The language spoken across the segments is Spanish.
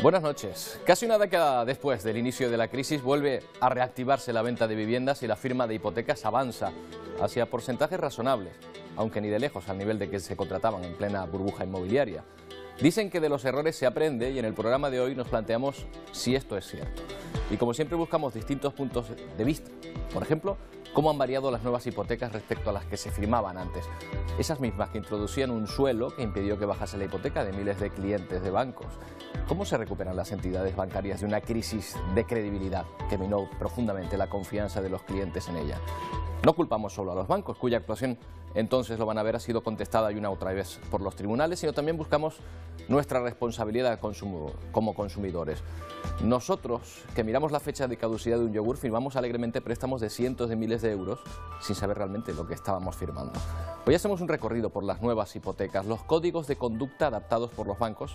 Buenas noches. Casi una década después del inicio de la crisis vuelve a reactivarse la venta de viviendas y la firma de hipotecas avanza hacia porcentajes razonables, aunque ni de lejos al nivel de que se contrataban en plena burbuja inmobiliaria. Dicen que de los errores se aprende y en el programa de hoy nos planteamos si esto es cierto. Y como siempre buscamos distintos puntos de vista. Por ejemplo, cómo han variado las nuevas hipotecas respecto a las que se firmaban antes. Esas mismas que introducían un suelo que impidió que bajase la hipoteca de miles de clientes de bancos. ¿Cómo se recuperan las entidades bancarias de una crisis de credibilidad que minó profundamente la confianza de los clientes en ella? No culpamos solo a los bancos, cuya actuación, entonces lo van a ver, ha sido contestada y una otra vez por los tribunales, sino también buscamos nuestra responsabilidad como consumidores. Nosotros, que miramos la fecha de caducidad de un yogur, firmamos alegremente préstamos de cientos de miles de euros sin saber realmente lo que estábamos firmando. Hoy hacemos un recorrido por las nuevas hipotecas, los códigos de conducta adaptados por los bancos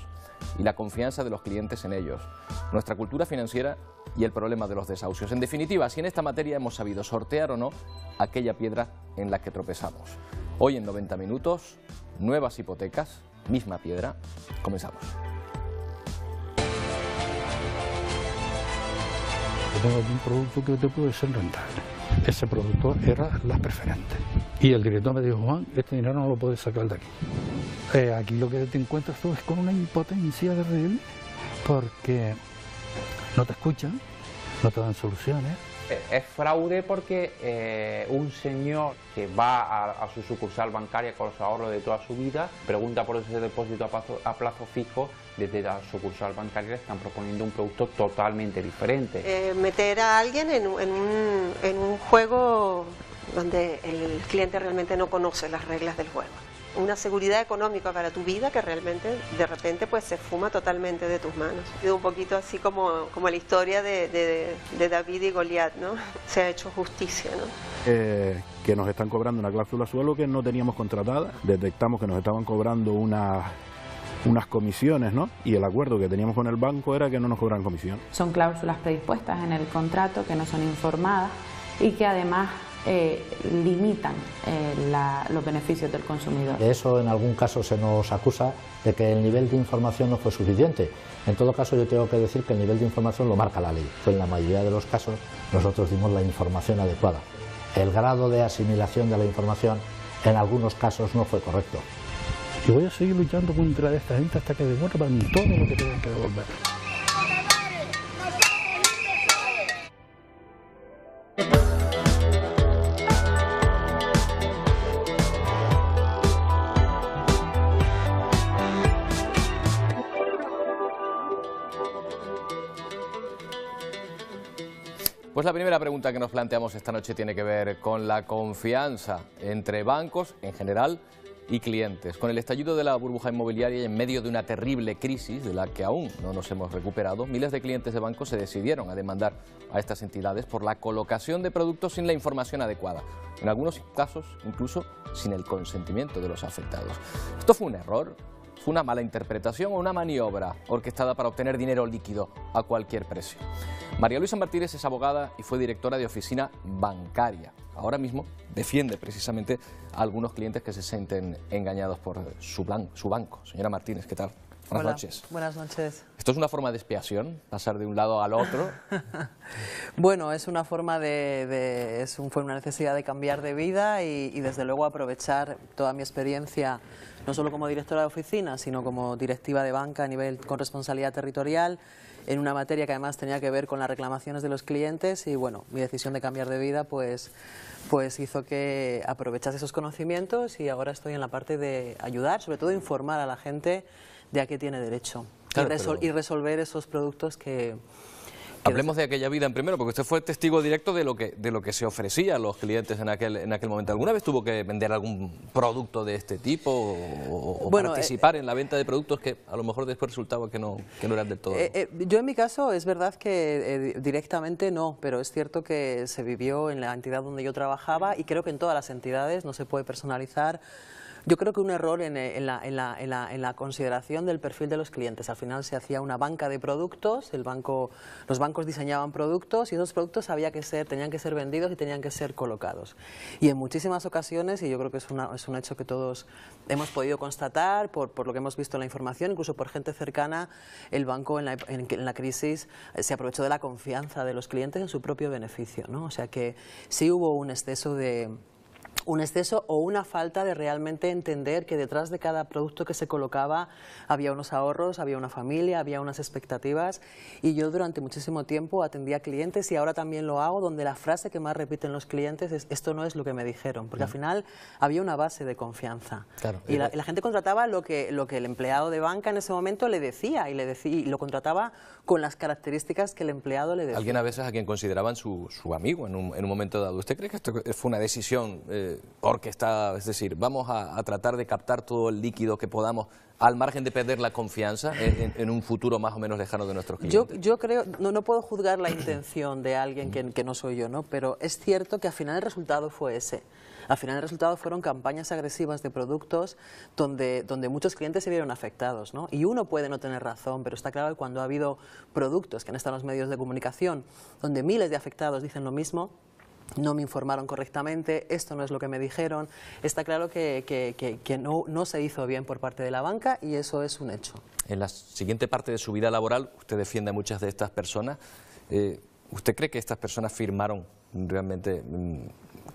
y la confianza de los clientes en ellos, nuestra cultura financiera y el problema de los desahucios. En definitiva, si en esta materia hemos sabido sortear o no aquella piedra en la que tropezamos. Hoy en 90 minutos, nuevas hipotecas, misma piedra. Comenzamos. Tengo aquí un producto que te puede ser rentable. Ese producto era las preferentes. Y el director me dijo: Juan, este dinero no lo puedes sacar de aquí. Aquí lo que te encuentras tú es con una impotencia terrible porque no te escuchan, no te dan soluciones. Es fraude porque un señor que va a su sucursal bancaria con los ahorros de toda su vida, pregunta por ese depósito a plazo fijo, desde la sucursal bancaria le están proponiendo un producto totalmente diferente. Meter a alguien en un juego donde el cliente realmente no conoce las reglas del juego. Una seguridad económica para tu vida que realmente de repente pues se fuma totalmente de tus manos. Ha sido un poquito así como la historia de David y Goliat, ¿no? Se ha hecho justicia, ¿no? Que nos están cobrando una cláusula suelo que no teníamos contratada. Detectamos que nos estaban cobrando unas comisiones, ¿no? Y el acuerdo que teníamos con el banco era que no nos cobraran comisión. Son cláusulas predispuestas en el contrato que no son informadas y que además limitan los beneficios del consumidor. De eso en algún caso se nos acusa de que el nivel de información no fue suficiente. En todo caso yo tengo que decir que el nivel de información lo marca la ley. En la mayoría de los casos nosotros dimos la información adecuada. El grado de asimilación de la información en algunos casos no fue correcto. Y voy a seguir luchando contra esta gente hasta que devuelvan todo lo que tengan que devolver. Pues la primera pregunta que nos planteamos esta noche tiene que ver con la confianza entre bancos en general y clientes. Con el estallido de la burbuja inmobiliaria y en medio de una terrible crisis de la que aún no nos hemos recuperado, miles de clientes de bancos se decidieron a demandar a estas entidades por la colocación de productos sin la información adecuada. En algunos casos, incluso sin el consentimiento de los afectados. ¿Esto fue un error? ¿Fue una mala interpretación o una maniobra orquestada para obtener dinero líquido a cualquier precio? María Luisa Martínez es abogada y fue directora de oficina bancaria. Ahora mismo defiende precisamente a algunos clientes que se sienten engañados por su banco. Señora Martínez, ¿qué tal? Buenas noches. Buenas noches. ¿Esto es una forma de expiación, pasar de un lado al otro? Bueno, es una forma fue una necesidad de cambiar de vida y desde luego aprovechar toda mi experiencia, no solo como directora de oficina, sino como directiva de banca a nivel con responsabilidad territorial, en una materia que además tenía que ver con las reclamaciones de los clientes y bueno, mi decisión de cambiar de vida pues hizo que aprovechase esos conocimientos y ahora estoy en la parte de ayudar, sobre todo informar a la gente de a qué tiene derecho, claro, y resolver esos productos que... Hablemos de aquella vida en primero, porque usted fue testigo directo de lo que se ofrecía a los clientes en aquel momento. ¿Alguna vez tuvo que vender algún producto de este tipo o participar en la venta de productos que a lo mejor después resultaba que no eran del todo? Yo en mi caso es verdad que directamente no, pero es cierto que se vivió en la entidad donde yo trabajaba y creo que en todas las entidades no se puede personalizar Yo creo que un error en la consideración del perfil de los clientes. Al final se hacía una banca de productos, los bancos diseñaban productos y esos productos tenían que ser vendidos y tenían que ser colocados. Y en muchísimas ocasiones, y yo creo que es un hecho que todos hemos podido constatar por lo que hemos visto en la información, incluso por gente cercana, el banco en la crisis se aprovechó de la confianza de los clientes en su propio beneficio, ¿no? O sea que sí hubo un exceso o una falta de realmente entender que detrás de cada producto que se colocaba había unos ahorros, había una familia, había unas expectativas, y yo durante muchísimo tiempo atendía a clientes y ahora también lo hago, donde la frase que más repiten los clientes es: esto no es lo que me dijeron, porque al final había una base de confianza. Claro, y la gente contrataba lo que el empleado de banca en ese momento le decía, y lo contrataba con las características que el empleado le decía. Alguien a veces a quien consideraban su amigo en un momento dado. ¿Usted cree que esto fue una decisión orquestada? Es decir, vamos a tratar de captar todo el líquido que podamos al margen de perder la confianza en un futuro más o menos lejano de nuestros clientes. Yo creo, no puedo juzgar la intención de alguien que no soy yo, ¿no? Pero es cierto que al final el resultado fue ese. Al final el resultado fueron campañas agresivas de productos donde muchos clientes se vieron afectados, ¿no? Y uno puede no tener razón, pero está claro que cuando ha habido productos que han estado en los medios de comunicación donde miles de afectados dicen lo mismo: no me informaron correctamente, esto no es lo que me dijeron, está claro que no se hizo bien por parte de la banca, y eso es un hecho. En la siguiente parte de su vida laboral, usted defiende a muchas de estas personas. ¿Usted cree que estas personas firmaron realmente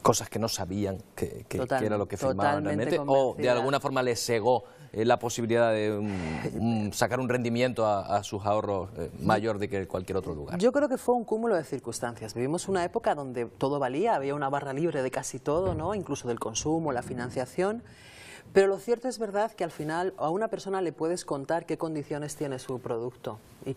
cosas que no sabían que era lo que firmaban realmente? ¿O de alguna forma les cegó la posibilidad de sacar un rendimiento a sus ahorros mayor de que cualquier otro lugar? Yo creo que fue un cúmulo de circunstancias. Vivimos una época donde todo valía, había una barra libre de casi todo, ¿no? Incluso del consumo, la financiación. Pero lo cierto es verdad que al final a una persona le puedes contar qué condiciones tiene su producto y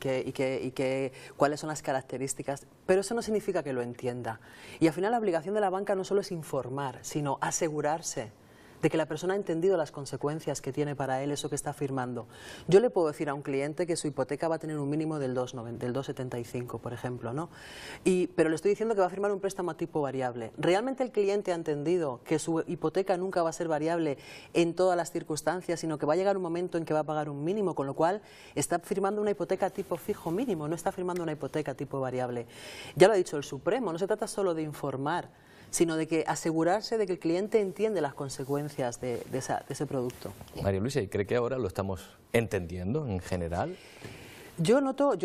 cuáles son las características, pero eso no significa que lo entienda. Y al final la obligación de la banca no solo es informar, sino asegurarse de que la persona ha entendido las consecuencias que tiene para él eso que está firmando. Yo le puedo decir a un cliente que su hipoteca va a tener un mínimo del 2,75, por ejemplo, ¿no? Pero le estoy diciendo que va a firmar un préstamo a tipo variable. ¿Realmente el cliente ha entendido que su hipoteca nunca va a ser variable en todas las circunstancias, sino que va a llegar un momento en que va a pagar un mínimo, con lo cual está firmando una hipoteca tipo fijo mínimo, no está firmando una hipoteca tipo variable? Ya lo ha dicho el Supremo, no se trata solo de informar, sino de que asegurarse de que el cliente entiende las consecuencias de ese producto. María Luisa, ¿y cree que ahora lo estamos entendiendo en general? Yo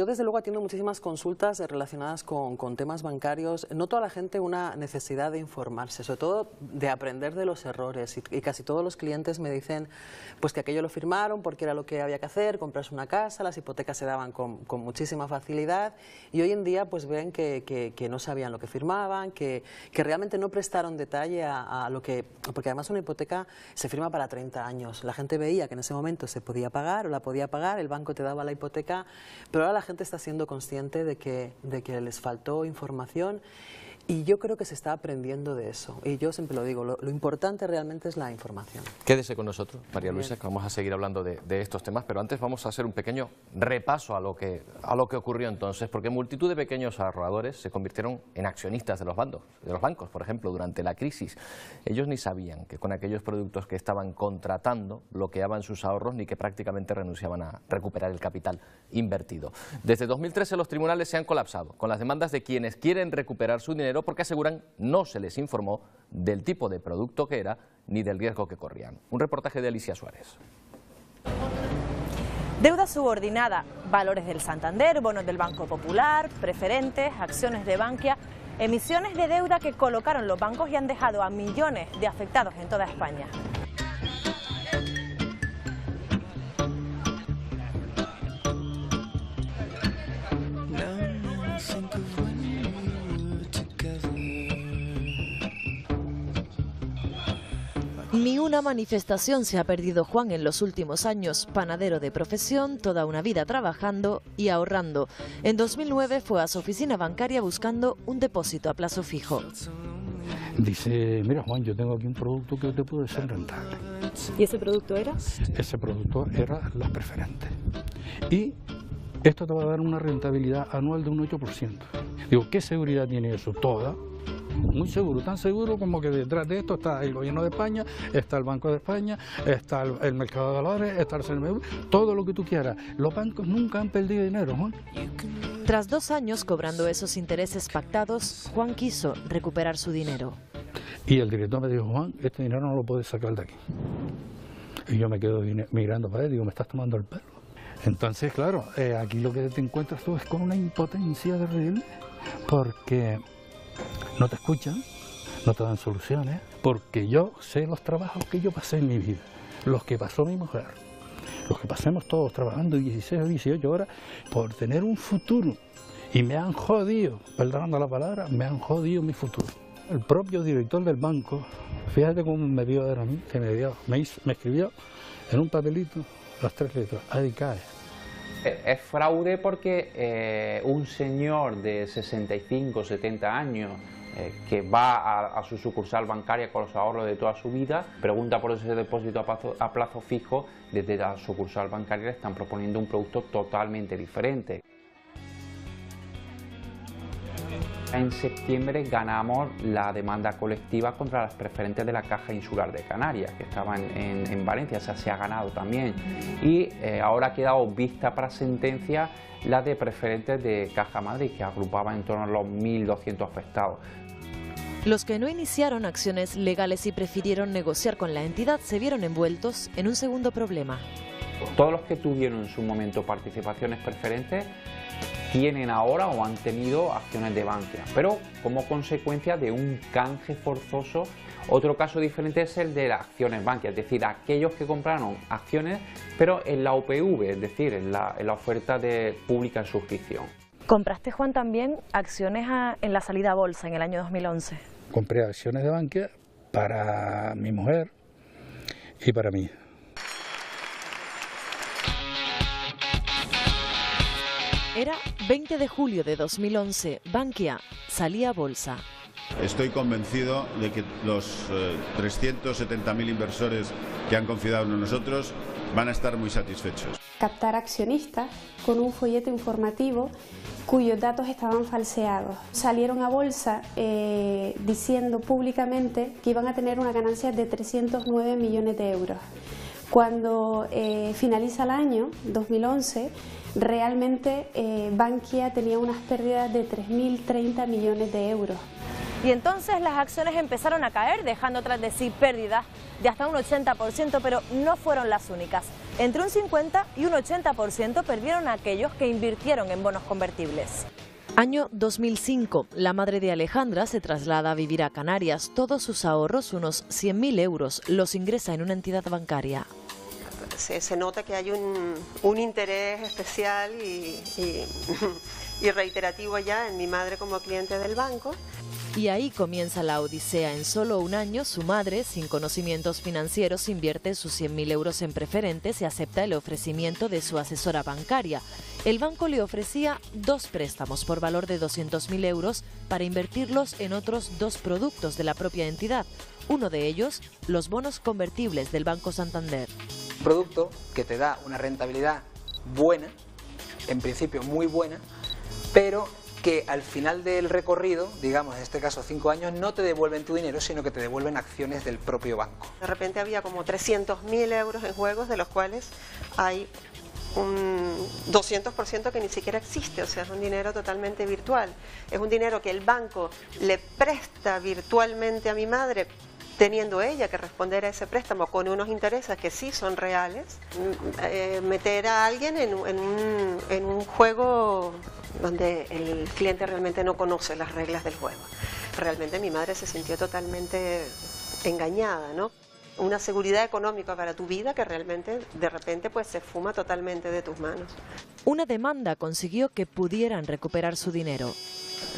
desde luego atiendo muchísimas consultas relacionadas con temas bancarios. Noto a la gente una necesidad de informarse, sobre todo de aprender de los errores, y casi todos los clientes me dicen pues que aquello lo firmaron porque era lo que había que hacer, comprarse una casa, las hipotecas se daban con muchísima facilidad, y hoy en día pues ven que no sabían lo que firmaban, que realmente no prestaron detalle a lo que... Porque además una hipoteca se firma para 30 años. La gente veía que en ese momento se podía pagar o la podía pagar, el banco te daba la hipoteca. Pero ahora la gente está siendo consciente de que les faltó información, y yo creo que se está aprendiendo de eso. Y yo siempre lo digo, lo importante realmente es la información. Quédese con nosotros, María Luisa, que vamos a seguir hablando de estos temas, pero antes vamos a hacer un pequeño repaso a lo que ocurrió entonces, porque multitud de pequeños ahorradores se convirtieron en accionistas de los bancos, por ejemplo, durante la crisis. Ellos ni sabían que con aquellos productos que estaban contratando bloqueaban sus ahorros, ni que prácticamente renunciaban a recuperar el capital invertido. Desde 2013 los tribunales se han colapsado con las demandas de quienes quieren recuperar su dinero, porque aseguran no se les informó del tipo de producto que era ni del riesgo que corrían. Un reportaje de Alicia Suárez. Deuda subordinada, valores del Santander, bonos del Banco Popular, preferentes, acciones de Bankia, emisiones de deuda que colocaron los bancos y han dejado a millones de afectados en toda España. Ni una manifestación se ha perdido Juan en los últimos años, panadero de profesión, toda una vida trabajando y ahorrando. En 2009 fue a su oficina bancaria buscando un depósito a plazo fijo. Dice, mira Juan, yo tengo aquí un producto que te puede ser rentable. ¿Y ese producto era? Ese producto era las preferentes. Y esto te va a dar una rentabilidad anual de un 8%. Digo, ¿qué seguridad tiene eso? Toda. muy seguro, tan seguro como que detrás de esto está el gobierno de España, está el Banco de España, está el mercado de valores, está el CNMV, todo lo que tú quieras. Los bancos nunca han perdido dinero, Juan. Tras 2 años cobrando esos intereses pactados, Juan quiso recuperar su dinero. Y el director me dijo, Juan, este dinero no lo puedes sacar de aquí. Y yo me quedo mirando para él y digo, me estás tomando el pelo. Entonces, claro, aquí lo que te encuentras tú es con una impotencia terrible, porque no te escuchan, no te dan soluciones, porque yo sé los trabajos que yo pasé en mi vida, los que pasó mi mujer, los que pasemos todos trabajando 16 o 18 horas por tener un futuro. Y me han jodido, perdonando la palabra, me han jodido mi futuro. El propio director del banco, fíjate cómo me vio a mí, que me escribió en un papelito las 3 letras, ADICAE. Es fraude porque un señor de 65 o 70 años que va a su sucursal bancaria con los ahorros de toda su vida, pregunta por ese depósito a plazo fijo, desde la sucursal bancaria le están proponiendo un producto totalmente diferente. En septiembre ganamos la demanda colectiva contra las preferentes de la Caja Insular de Canarias, que estaban en Valencia, o sea, se ha ganado también. Y ahora ha quedado vista para sentencia la de preferentes de Caja Madrid, que agrupaba en torno a los 1.200 afectados. Los que no iniciaron acciones legales y prefirieron negociar con la entidad se vieron envueltos en un segundo problema. Todos los que tuvieron en su momento participaciones preferentes tienen ahora o han tenido acciones de Bankia, pero como consecuencia de un canje forzoso. Otro caso diferente es el de las acciones Bankia, es decir, aquellos que compraron acciones pero en la UPV, es decir, en la oferta pública en suscripción. ¿Compraste, Juan, también acciones en la salida a bolsa en el año 2011? Compré acciones de Bankia para mi mujer y para mí. Era 20 de julio de 2011, Bankia salía a bolsa. Estoy convencido de que los 370.000 inversores que han confiado en nosotros van a estar muy satisfechos. Captar accionistas con un folleto informativo cuyos datos estaban falseados. Salieron a bolsa diciendo públicamente que iban a tener una ganancia de 309 millones de euros. Cuando finaliza el año 2011, realmente Bankia tenía unas pérdidas de 3.030 millones de euros. Y entonces las acciones empezaron a caer, dejando tras de sí pérdidas de hasta un 80%, pero no fueron las únicas. Entre un 50 y un 80% perdieron aquellos que invirtieron en bonos convertibles. Año 2005, la madre de Alejandra se traslada a vivir a Canarias. Todos sus ahorros, unos 100.000 euros, los ingresa en una entidad bancaria. Se nota que hay un interés especial y reiterativo ya en mi madre como cliente del banco. Y ahí comienza la odisea. En solo un año, su madre, sin conocimientos financieros, invierte sus 100.000 euros en preferentes y acepta el ofrecimiento de su asesora bancaria. El banco le ofrecía 2 préstamos por valor de 200.000 euros para invertirlos en otros 2 productos de la propia entidad. Uno de ellos, los bonos convertibles del Banco Santander. Un producto que te da una rentabilidad buena, en principio muy buena, pero que al final del recorrido, digamos en este caso 5 años, no te devuelven tu dinero, sino que te devuelven acciones del propio banco. De repente había como 300.000 euros en juegos, de los cuales hay un 200% que ni siquiera existe, o sea, es un dinero totalmente virtual. Es un dinero que el banco le presta virtualmente a mi madre, teniendo ella que responder a ese préstamo con unos intereses que sí son reales. Meter a alguien en un juego donde el cliente realmente no conoce las reglas del juego. Realmente mi madre se sintió totalmente engañada, ¿no? Una seguridad económica para tu vida que realmente de repente pues se fuma totalmente de tus manos. Una demanda consiguió que pudieran recuperar su dinero.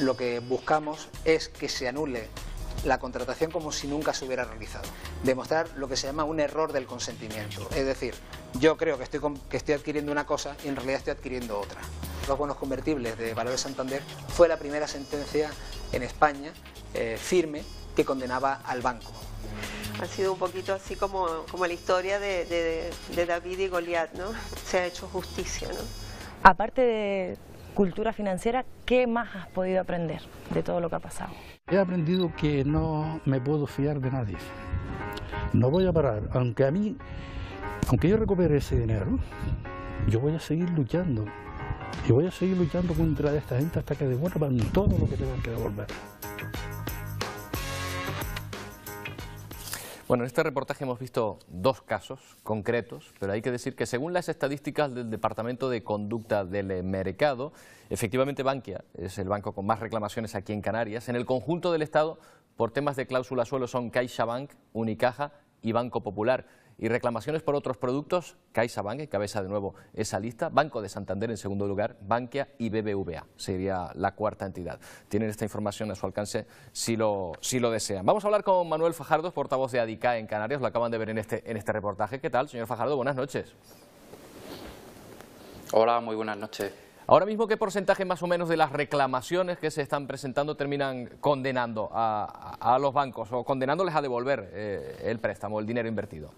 Lo que buscamos es que se anule la contratación como si nunca se hubiera realizado. Demostrar lo que se llama un error del consentimiento. Es decir, yo creo que estoy adquiriendo una cosa y en realidad estoy adquiriendo otra. Los bonos convertibles de Valores Santander fue la primera sentencia en España firme que condenaba al banco. Ha sido un poquito así como la historia de David y Goliat, ¿no? Se ha hecho justicia, ¿no? Aparte cultura financiera, ¿qué más has podido aprender de todo lo que ha pasado? He aprendido que no me puedo fiar de nadie. No voy a parar, aunque yo recupere ese dinero, yo voy a seguir luchando. Y voy a seguir luchando contra esta gente hasta que devuelvan todo lo que tengan que devolver. Bueno, en este reportaje hemos visto dos casos concretos, pero hay que decir que según las estadísticas del Departamento de Conducta del Mercado, efectivamente Bankia es el banco con más reclamaciones aquí en Canarias. En el conjunto del Estado, por temas de cláusula suelo, son CaixaBank, Unicaja y Banco Popular. Y reclamaciones por otros productos, CaixaBank encabeza de nuevo esa lista, Banco de Santander en segundo lugar, Bankia y BBVA, sería la cuarta entidad. Tienen esta información a su alcance si lo desean. Vamos a hablar con Manuel Fajardo, portavoz de ADICAE en Canarias, lo acaban de ver en este reportaje. ¿Qué tal, señor Fajardo? Buenas noches. Hola, muy buenas noches. Ahora mismo, ¿qué porcentaje más o menos de las reclamaciones que se están presentando terminan condenando a los bancos o condenándoles a devolver el préstamo, el dinero invertido?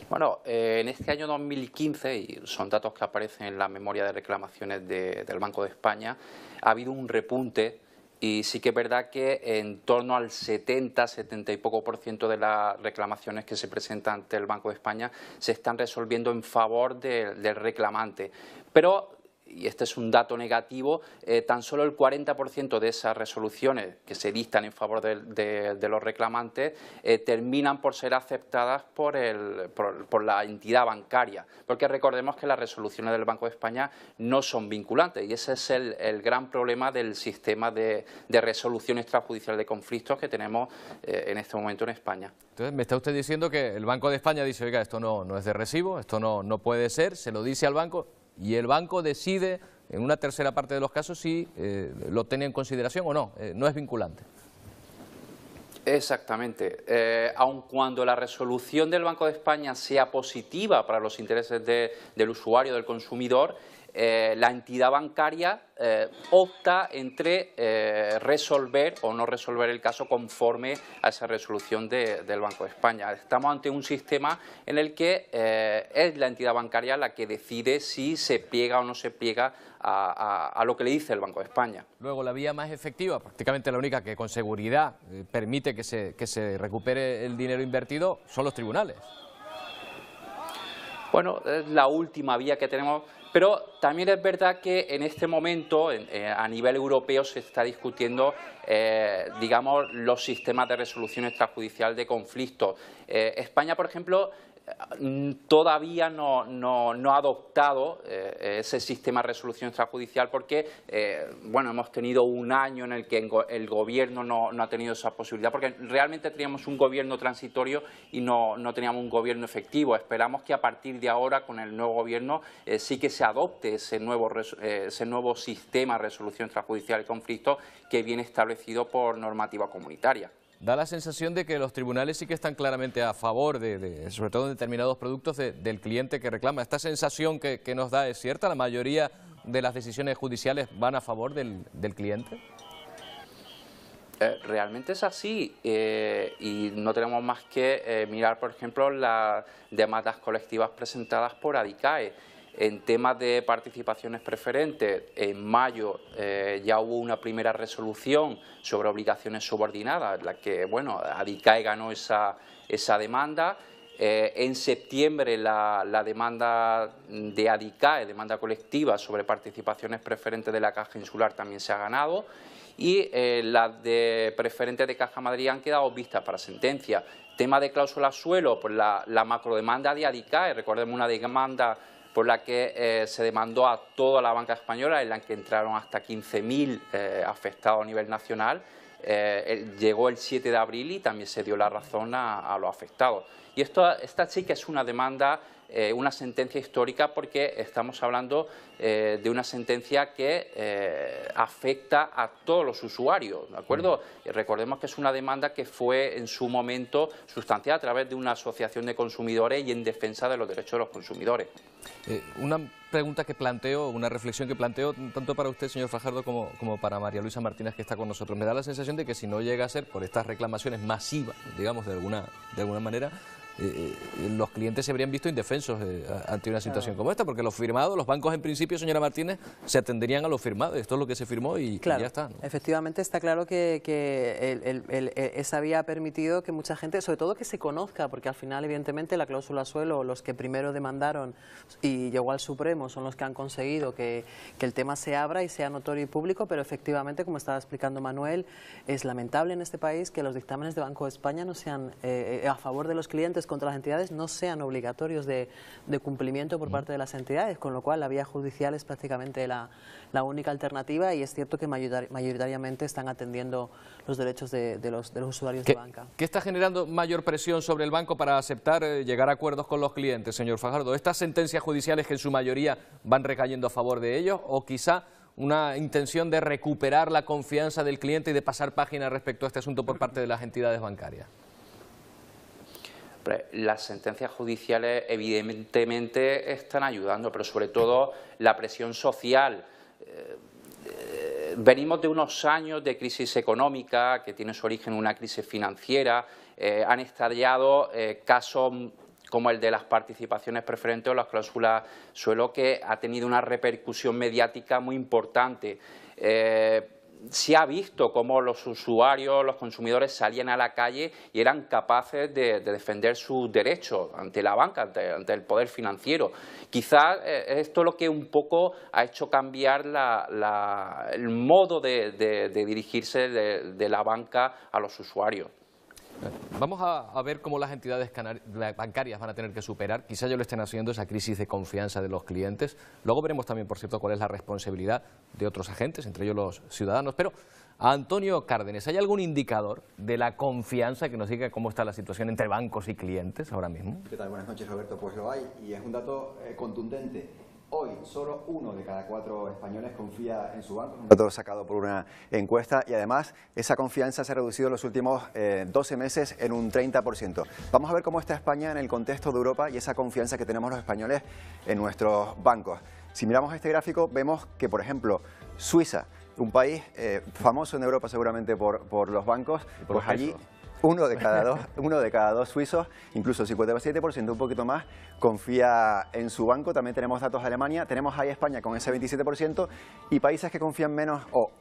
Bueno, en este año 2015, y son datos que aparecen en la memoria de reclamaciones del Banco de España, ha habido un repunte y sí que es verdad que en torno al 70 y poco % de las reclamaciones que se presentan ante el Banco de España se están resolviendo en favor del reclamante. Pero, y este es un dato negativo, tan solo el 40% de esas resoluciones que se dictan en favor de los reclamantes terminan por ser aceptadas por la entidad bancaria, porque recordemos que las resoluciones del Banco de España no son vinculantes y ese es el gran problema del sistema de resolución extrajudicial de conflictos que tenemos en este momento en España. Entonces, me está usted diciendo que el Banco de España dice, oiga, esto no es de recibo, esto no puede ser, se lo dice al banco y el banco decide en una tercera parte de los casos si lo tiene en consideración o no, no es vinculante. Exactamente. Aun cuando la resolución del Banco de España sea positiva para los intereses del usuario, del consumidor, la entidad bancaria opta entre resolver o no resolver el caso conforme a esa resolución del Banco de España. Estamos ante un sistema en el que es la entidad bancaria la que decide si se pliega o no se pliega a lo que le dice el Banco de España. Luego, la vía más efectiva, prácticamente la única que con seguridad permite que se recupere el dinero invertido, son los tribunales. Bueno, es la última vía que tenemos. Pero también es verdad que en este momento, a nivel europeo, se está discutiendo, digamos, los sistemas de resolución extrajudicial de conflictos. España, por ejemplo, todavía no ha adoptado ese sistema de resolución extrajudicial porque, bueno, hemos tenido un año en el que el gobierno no ha tenido esa posibilidad, porque realmente teníamos un gobierno transitorio y no teníamos un gobierno efectivo. Esperamos que a partir de ahora, con el nuevo gobierno, sí que se adopte ese nuevo sistema de resolución extrajudicial de conflictos que viene establecido por normativa comunitaria. Da la sensación de que los tribunales sí que están claramente a favor, sobre todo en determinados productos, del cliente que reclama. ¿Esta sensación que nos da es cierta? ¿La mayoría de las decisiones judiciales van a favor del cliente? Realmente es así y no tenemos más que mirar, por ejemplo, las demandas colectivas presentadas por ADICAE. En temas de participaciones preferentes, en mayo ya hubo una primera resolución sobre obligaciones subordinadas, en la que, bueno, ADICAE ganó esa demanda. En septiembre la demanda de ADICAE, demanda colectiva sobre participaciones preferentes de la Caja Insular, también se ha ganado. Y las de preferentes de Caja Madrid han quedado vistas para sentencia. Tema de cláusula suelo, pues la macrodemanda de ADICAE, recordemos una demanda por la que se demandó a toda la banca española, en la que entraron hasta 15.000 afectados a nivel nacional. Llegó el 7 de abril y también se dio la razón a los afectados. Y esta sí que es una demanda, una sentencia histórica, porque estamos hablando de una sentencia que afecta a todos los usuarios, ¿de acuerdo? Recordemos que es una demanda que fue en su momento sustanciada a través de una asociación de consumidores y en defensa de los derechos de los consumidores. Una pregunta que planteo, una reflexión que planteo tanto para usted, señor Fajardo, como para María Luisa Martínez, que está con nosotros. Me da la sensación de que si no llega a ser por estas reclamaciones masivas, digamos, de alguna manera, los clientes se habrían visto indefensos ante una situación como esta, porque los firmados, los bancos en principio, señora Martínez, se atenderían a lo firmado. Esto es lo que se firmó y ya está, ¿no? Efectivamente, está claro que esa vía ha permitido que mucha gente, sobre todo que se conozca, porque al final, evidentemente, la cláusula suelo, los que primero demandaron y llegó al Supremo, son los que han conseguido que el tema se abra y sea notorio y público, pero efectivamente, como estaba explicando Manuel, es lamentable en este país que los dictámenes de Banco de España no sean a favor de los clientes contra las entidades, no sean obligatorios de cumplimiento por parte de las entidades, con lo cual la vía judicial es prácticamente la única alternativa, y es cierto que mayoritariamente están atendiendo los derechos de los usuarios de banca. ¿Qué está generando mayor presión sobre el banco para aceptar llegar a acuerdos con los clientes, señor Fajardo? ¿Estas sentencias judiciales que en su mayoría van recayendo a favor de ellos, o quizá una intención de recuperar la confianza del cliente y de pasar página respecto a este asunto por parte de las entidades bancarias? Las sentencias judiciales evidentemente están ayudando, pero sobre todo la presión social. Venimos de unos años de crisis económica que tiene su origen en una crisis financiera. Han estallado casos como el de las participaciones preferentes o las cláusulas suelo, que ha tenido una repercusión mediática muy importante. Se ha visto cómo los usuarios, los consumidores salían a la calle y eran capaces de defender sus derechos ante la banca, ante el poder financiero. Quizás esto es lo que un poco ha hecho cambiar el modo de dirigirse de la banca a los usuarios. Vamos a ver cómo las entidades bancarias van a tener que superar, quizá ya lo estén haciendo, esa crisis de confianza de los clientes. Luego veremos también, por cierto, cuál es la responsabilidad de otros agentes, entre ellos los ciudadanos. Pero, a Antonio Cárdenas, ¿hay algún indicador de la confianza que nos diga cómo está la situación entre bancos y clientes ahora mismo? ¿Qué tal? Buenas noches, Roberto. Pues lo hay, y es un dato contundente. Hoy, solo 1 de cada 4 españoles confía en su banco. Un dato sacado por una encuesta, y además esa confianza se ha reducido en los últimos 12 meses en un 30%. Vamos a ver cómo está España en el contexto de Europa y esa confianza que tenemos los españoles en nuestros bancos. Si miramos este gráfico, vemos que, por ejemplo, Suiza, un país famoso en Europa seguramente por los bancos, pues allí uno de cada dos suizos, incluso el 57%, un poquito más, confía en su banco. También tenemos datos de Alemania, tenemos ahí España con ese 27%, y países que confían menos, o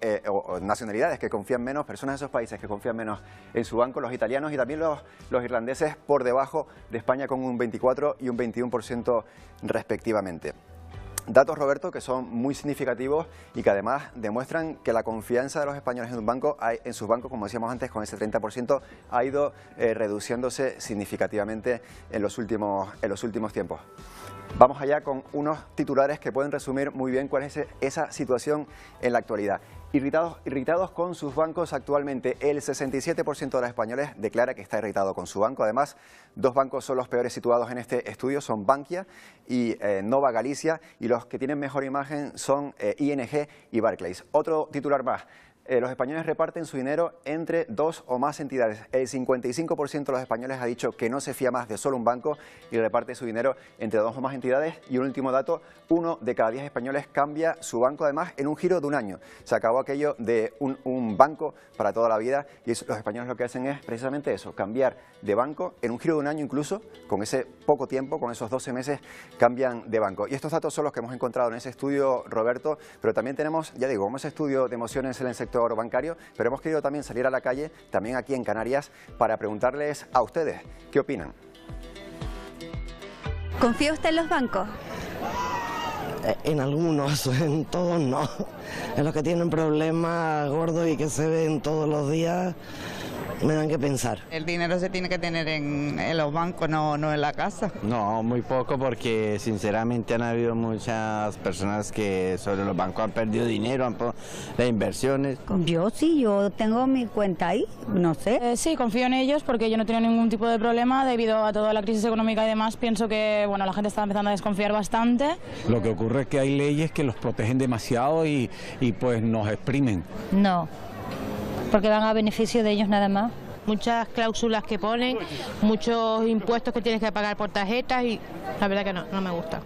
nacionalidades que confían menos, personas de esos países que confían menos en su banco, los italianos y también los irlandeses, por debajo de España con un 24 y un 21% respectivamente. Datos, Roberto, que son muy significativos y que además demuestran que la confianza de los españoles en sus bancos, como decíamos antes, con ese 30%, ha ido reduciéndose significativamente en los últimos tiempos. Vamos allá con unos titulares que pueden resumir muy bien cuál es esa situación en la actualidad. Irritados con sus bancos actualmente, el 67% de los españoles declara que está irritado con su banco. Además, 2 bancos son los peores situados en este estudio, son Bankia y Nova Galicia, y los que tienen mejor imagen son ING y Barclays. Otro titular más. Los españoles reparten su dinero entre 2 o más entidades. El 55% de los españoles ha dicho que no se fía más de solo un banco y reparte su dinero entre 2 o más entidades. Y un último dato, 1 de cada 10 españoles cambia su banco, además en un giro de un año. Se acabó aquello de un banco para toda la vida, y los españoles lo que hacen es precisamente eso, cambiar de banco en un giro de un año, incluso con ese poco tiempo, con esos 12 meses, cambian de banco. Y estos datos son los que hemos encontrado en ese estudio, Roberto, pero también tenemos, ya digo, ese estudio de emociones en el sector bancario, pero hemos querido también salir a la calle, también aquí en Canarias, para preguntarles a ustedes qué opinan. ¿Confía usted en los bancos? En algunos, en todos no. En los que tienen problemas gordos y que se ven todos los días, me dan que pensar. El dinero se tiene que tener en los bancos, no en la casa. No, muy poco, porque sinceramente han habido muchas personas que sobre los bancos han perdido dinero, las inversiones. Yo tengo mi cuenta ahí, no sé. Sí, confío en ellos porque yo no he tenido ningún tipo de problema debido a toda la crisis económica y demás. Pienso que la gente está empezando a desconfiar bastante. Lo que ocurre es que hay leyes que los protegen demasiado y pues nos exprimen. No, porque van a beneficio de ellos nada más. Muchas cláusulas que ponen, muchos impuestos que tienes que pagar por tarjetas, y la verdad que no me gusta.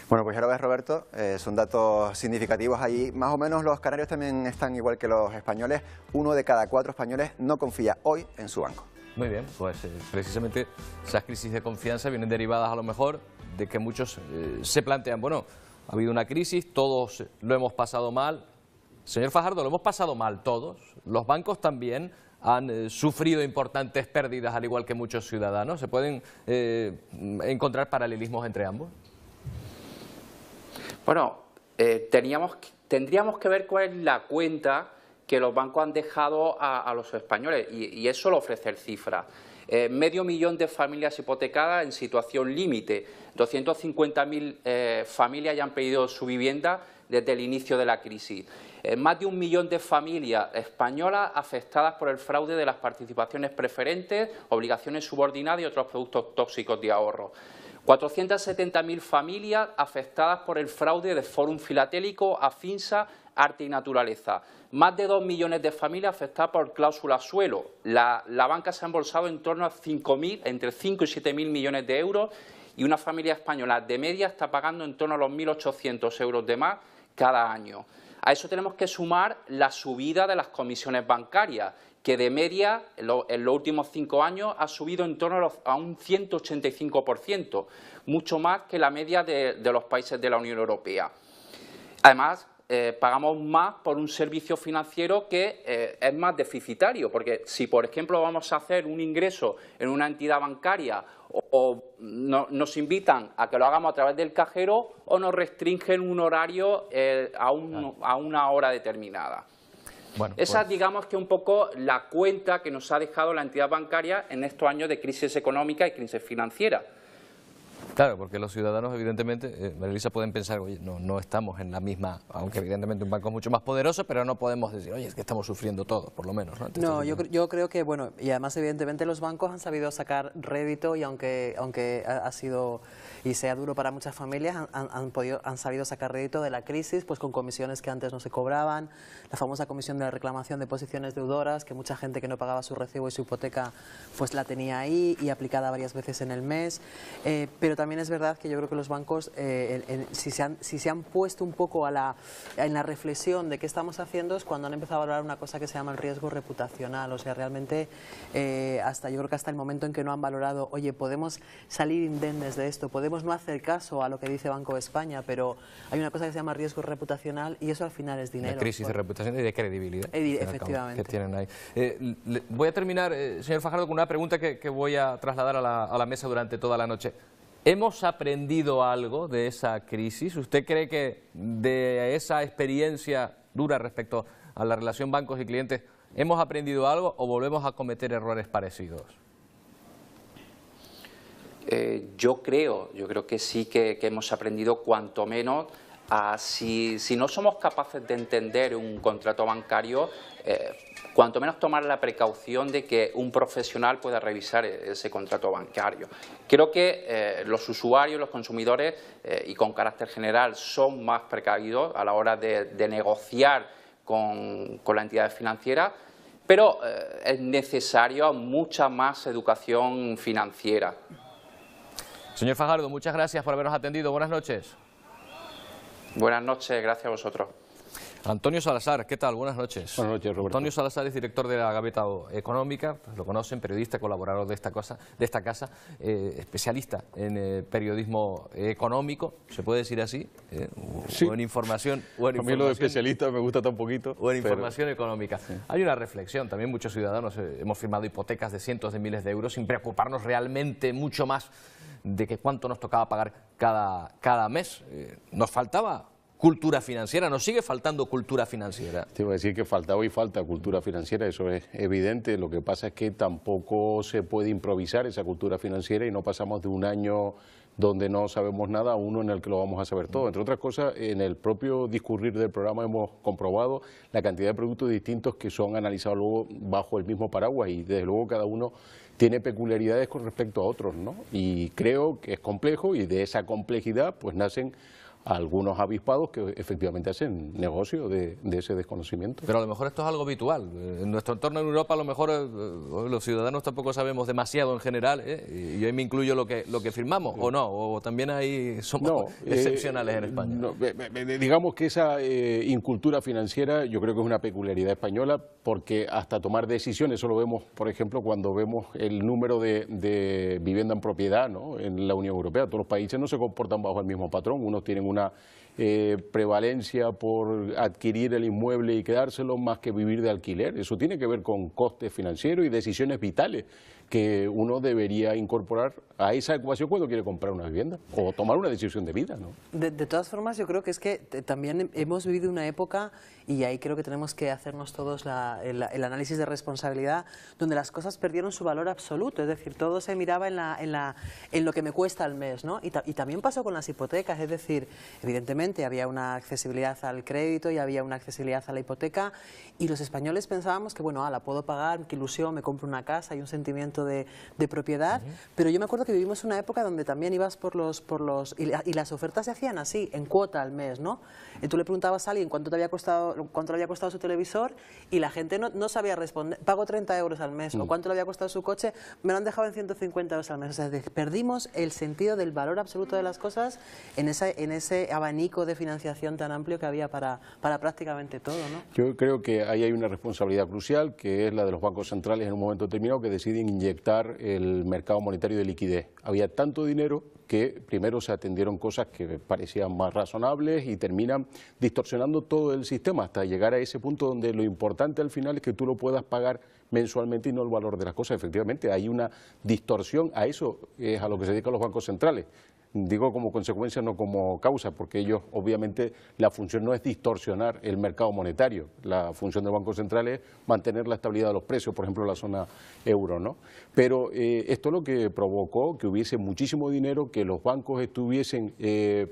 Bueno, pues ya lo ves, Roberto, son datos significativos allí. Más o menos los canarios también están igual que los españoles. 1 de cada 4 españoles no confía hoy en su banco. Muy bien, pues precisamente esas crisis de confianza vienen derivadas a lo mejor de que muchos se plantean, bueno, ha habido una crisis, todos lo hemos pasado mal. Señor Fajardo, ¿lo hemos pasado mal todos? ¿Los bancos también han sufrido importantes pérdidas, al igual que muchos ciudadanos? ¿Se pueden encontrar paralelismos entre ambos? Bueno, tendríamos que ver cuál es la cuenta que los bancos han dejado a los españoles, y eso lo ofrecer cifras. Medio millón de familias hipotecadas en situación límite, 250.000 familias ya han pedido su vivienda desde el inicio de la crisis. Más de 1 millón de familias españolas afectadas por el fraude de las participaciones preferentes, obligaciones subordinadas y otros productos tóxicos de ahorro. 470.000 familias afectadas por el fraude de Fórum Filatélico, Afinsa, Arte y Naturaleza. Más de 2 millones de familias afectadas por cláusula suelo. La banca se ha embolsado en torno a entre 5 y 7.000 millones de euros, y una familia española de media está pagando en torno a los 1.800 euros de más cada año. A eso tenemos que sumar la subida de las comisiones bancarias, que de media en los últimos 5 años ha subido en torno a un 185%, mucho más que la media de los países de la Unión Europea. Además, pagamos más por un servicio financiero que es más deficitario, porque si, por ejemplo, vamos a hacer un ingreso en una entidad bancaria o nos invitan a que lo hagamos a través del cajero, o nos restringen un horario a una hora determinada. Bueno, esa, digamos, que un poco la cuenta que nos ha dejado la entidad bancaria en estos años de crisis económica y crisis financiera. Claro, porque los ciudadanos, evidentemente, María Luisa, pueden pensar, oye, no estamos en la misma, aunque evidentemente un banco es mucho más poderoso, pero no podemos decir, oye, es que estamos sufriendo todos, por lo menos, ¿no? No, yo creo que, bueno, y además evidentemente los bancos han sabido sacar rédito, y aunque ha sido y sea duro para muchas familias, han sabido sacar rédito de la crisis, pues con comisiones que antes no se cobraban, la famosa comisión de reclamación de posiciones deudoras, que mucha gente que no pagaba su recibo y su hipoteca pues la tenía ahí y aplicada varias veces en el mes, pero también es verdad que yo creo que los bancos, si se han puesto un poco en la reflexión de qué estamos haciendo, es cuando han empezado a valorar una cosa que se llama el riesgo reputacional. O sea, realmente yo creo que hasta el momento en que no han valorado, oye, podemos salir indemnes de esto, podemos no hacer caso a lo que dice Banco de España, pero hay una cosa que se llama riesgo reputacional, y eso al final es dinero. Una crisis de reputación y de credibilidad. Efectivamente. Que tienen ahí. Voy a terminar, señor Fajardo, con una pregunta que voy a trasladar a la mesa durante toda la noche. ¿Hemos aprendido algo de esa crisis? ¿Usted cree que de esa experiencia dura respecto a la relación bancos y clientes hemos aprendido algo, o volvemos a cometer errores parecidos? Yo creo que sí, que hemos aprendido cuanto menos si no somos capaces de entender un contrato bancario, cuanto menos tomar la precaución de que un profesional pueda revisar ese contrato bancario. Creo que los usuarios, los consumidores, y con carácter general, son más precavidos a la hora de negociar con la entidad financiera, pero es necesario mucha más educación financiera. Señor Fajardo, muchas gracias por habernos atendido. Buenas noches. Buenas noches, gracias a vosotros. Antonio Salazar, ¿qué tal? Buenas noches. Buenas noches, Roberto. Antonio Salazar es director de la Gaveta Económica, pues lo conocen, periodista, colaborador de esta casa, especialista en periodismo económico, ¿se puede decir así? Sí. O en información. A mí lo de especialista me gusta tan poquito. O en información económica. Sí. Hay una reflexión, también muchos ciudadanos hemos firmado hipotecas de cientos de miles de euros sin preocuparnos realmente mucho más de que cuánto nos tocaba pagar cada mes. Nos faltaba cultura financiera, nos sigue faltando cultura financiera. Te iba a decir que faltaba y falta cultura financiera, eso es evidente. Lo que pasa es que tampoco se puede improvisar esa cultura financiera, y no pasamos de un año donde no sabemos nada a uno en el que lo vamos a saber todo. Entre otras cosas, en el propio discurrir del programa hemos comprobado la cantidad de productos distintos que son analizados luego bajo el mismo paraguas, y desde luego cada uno tiene peculiaridades con respecto a otros, ¿no? Y creo que es complejo, y de esa complejidad pues nacen algunos avispados que efectivamente hacen negocio de ese desconocimiento. Pero a lo mejor esto es algo habitual. En nuestro entorno en Europa a lo mejor los ciudadanos tampoco sabemos demasiado en general, y yo ahí me incluyo lo que firmamos, o no, o también ahí somos excepcionales en España. No, digamos que esa incultura financiera yo creo que es una peculiaridad española, porque hasta tomar decisiones, eso lo vemos, por ejemplo, cuando vemos el número de vivienda en propiedad, ¿no?, en la Unión Europea. Todos los países no se comportan bajo el mismo patrón, unos tienen una prevalencia por adquirir el inmueble y quedárselo más que vivir de alquiler. Eso tiene que ver con costes financieros y decisiones vitales que uno debería incorporar a esa ecuación cuando quiere comprar una vivienda o tomar una decisión de vida, ¿no? De todas formas, yo creo que es que también hemos vivido una época, y ahí creo que tenemos que hacernos todos el análisis de responsabilidad, donde las cosas perdieron su valor absoluto, es decir, todo se miraba en lo que me cuesta al mes, ¿no? Y también pasó con las hipotecas, es decir, evidentemente había una accesibilidad al crédito y había una accesibilidad a la hipoteca, y los españoles pensábamos que, bueno, la puedo pagar, qué ilusión, me compro una casa, hay un sentimiento de propiedad, pero yo me acuerdo que vivimos una época donde también ibas y las ofertas se hacían así, en cuota al mes, ¿no? Y tú le preguntabas a alguien cuánto le había costado su televisor, y la gente no sabía responder, pago 30 euros al mes, o cuánto le había costado su coche, me lo han dejado en 150 euros al mes. O sea, perdimos el sentido del valor absoluto de las cosas en ese abanico de financiación tan amplio que había para prácticamente todo, ¿no? Yo creo que ahí hay una responsabilidad crucial, que es la de los bancos centrales en un momento determinado, que deciden inyectar el mercado monetario de liquidez. Había tanto dinero que primero se atendieron cosas que parecían más razonables y terminan distorsionando todo el sistema hasta llegar a ese punto donde lo importante al final es que tú lo puedas pagar mensualmente y no el valor de las cosas. Efectivamente, hay una distorsión, a eso es a lo que se dedican los bancos centrales. Digo como consecuencia, no como causa, porque ellos, obviamente, la función no es distorsionar el mercado monetario. La función del Banco Central es mantener la estabilidad de los precios, por ejemplo, en la zona euro, ¿no? Pero esto es lo que provocó que hubiese muchísimo dinero, que los bancos estuviesen,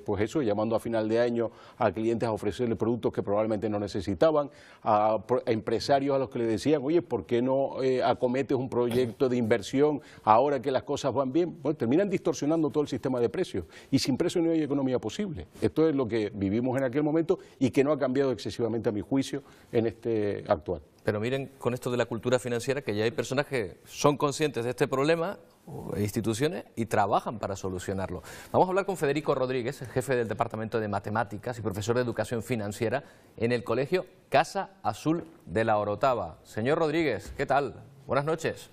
pues eso, llamando a final de año a clientes a ofrecerles productos que probablemente no necesitaban, a empresarios a los que le decían, oye, ¿por qué no acometes un proyecto de inversión ahora que las cosas van bien? Bueno, terminan distorsionando todo el sistema de precios. Y sin precios no hay economía posible. Esto es lo que vivimos en aquel momento y que no ha cambiado excesivamente, a mi juicio, en este actual. Pero miren, con esto de la cultura financiera, que ya hay personas que son conscientes de este problema, instituciones, y trabajan para solucionarlo. Vamos a hablar con Federico Rodríguez, el jefe del Departamento de Matemáticas y profesor de Educación Financiera en el Colegio Casa Azul de la Orotava. Señor Rodríguez, ¿qué tal? Buenas noches.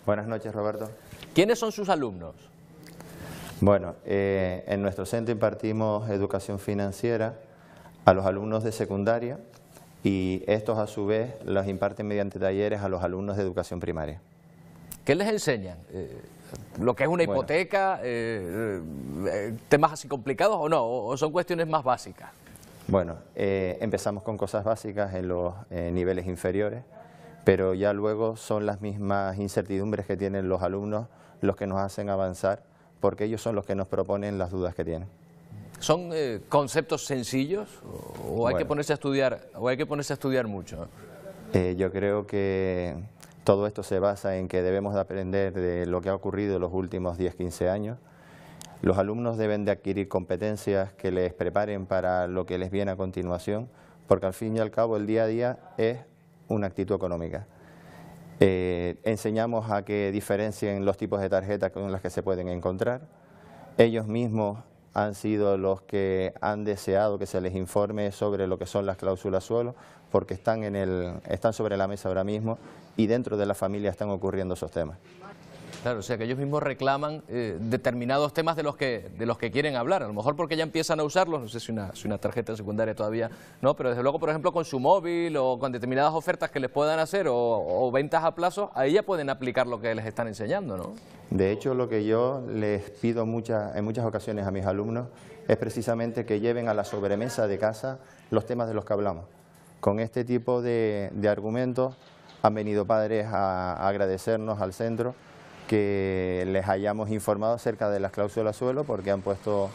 Buenas noches, Roberto. ¿Quiénes son sus alumnos? Bueno, en nuestro centro impartimos educación financiera a los alumnos de secundaria, y estos a su vez los imparten mediante talleres a los alumnos de educación primaria. ¿Qué les enseñan? ¿Lo que es una hipoteca? ¿Temas así complicados o no? ¿O son cuestiones más básicas? Bueno, empezamos con cosas básicas en los niveles inferiores, pero ya luego son las mismas incertidumbres que tienen los alumnos los que nos hacen avanzar, porque ellos son los que nos proponen las dudas que tienen. ¿Son conceptos sencillos o hay que ponerse a estudiar, mucho? Yo creo que todo esto se basa en que debemos de aprender de lo que ha ocurrido en los últimos 10-15 años. Los alumnos deben de adquirir competencias que les preparen para lo que les viene a continuación, porque al fin y al cabo el día a día es una actitud económica. Enseñamos a que diferencien los tipos de tarjetas con las que se pueden encontrar. Ellos mismos han sido los que han deseado que se les informe sobre lo que son las cláusulas suelo, porque están sobre la mesa ahora mismo y dentro de la familia están ocurriendo esos temas. Claro, o sea que ellos mismos reclaman determinados temas de los que quieren hablar, a lo mejor porque ya empiezan a usarlos, no sé si una tarjeta secundaria todavía no, pero desde luego, por ejemplo, con su móvil o con determinadas ofertas que les puedan hacer o ventas a plazo, ahí ya pueden aplicar lo que les están enseñando, ¿no? De hecho, lo que yo les pido en muchas ocasiones a mis alumnos es precisamente que lleven a la sobremesa de casa los temas de los que hablamos. Con este tipo de argumentos han venido padres a agradecernos al centro que les hayamos informado acerca de las cláusulas suelo, porque han puesto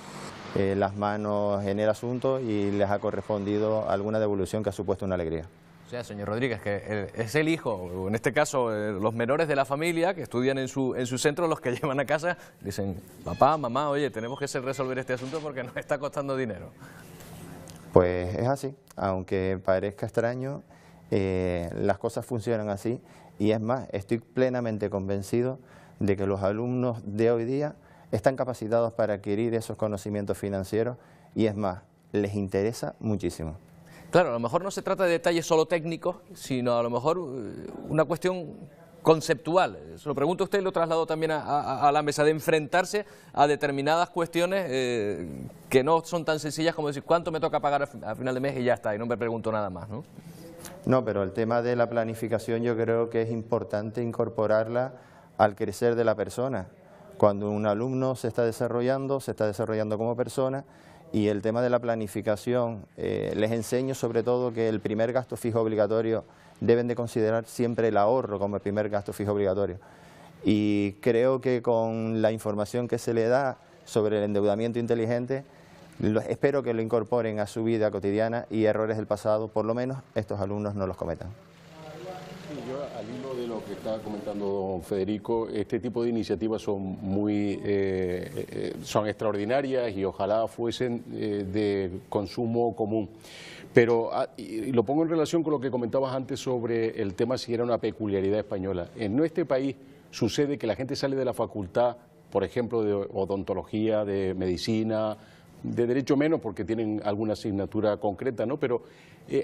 las manos en el asunto y les ha correspondido alguna devolución que ha supuesto una alegría. O sea, señor Rodríguez, que es el hijo, o en este caso los menores de la familia que estudian en su centro los que llevan a casa, dicen, papá, mamá, oye, tenemos que resolver este asunto porque nos está costando dinero. Pues es así, aunque parezca extraño, las cosas funcionan así, y es más, estoy plenamente convencido de que los alumnos de hoy día están capacitados para adquirir esos conocimientos financieros, y es más, les interesa muchísimo. Claro, a lo mejor no se trata de detalles solo técnicos, sino a lo mejor una cuestión conceptual. Se lo pregunto a usted y lo traslado también a la mesa, de enfrentarse a determinadas cuestiones que no son tan sencillas como decir cuánto me toca pagar a final de mes y ya está, y no me pregunto nada más, ¿no? No, pero el tema de la planificación yo creo que es importante incorporarla al crecer de la persona. Cuando un alumno se está desarrollando como persona, y el tema de la planificación, les enseño sobre todo que el primer gasto fijo obligatorio deben de considerar siempre el ahorro como el primer gasto fijo obligatorio. Y creo que con la información que se le da sobre el endeudamiento inteligente, espero que lo incorporen a su vida cotidiana y errores del pasado, por lo menos estos alumnos no los cometan. Yo, al hilo de lo que estaba comentando don Federico, este tipo de iniciativas son son extraordinarias y ojalá fuesen de consumo común. Pero y lo pongo en relación con lo que comentabas antes sobre el tema si era una peculiaridad española. En nuestro país sucede que la gente sale de la facultad, por ejemplo, de odontología, de medicina, de derecho menos porque tienen alguna asignatura concreta, ¿no? Pero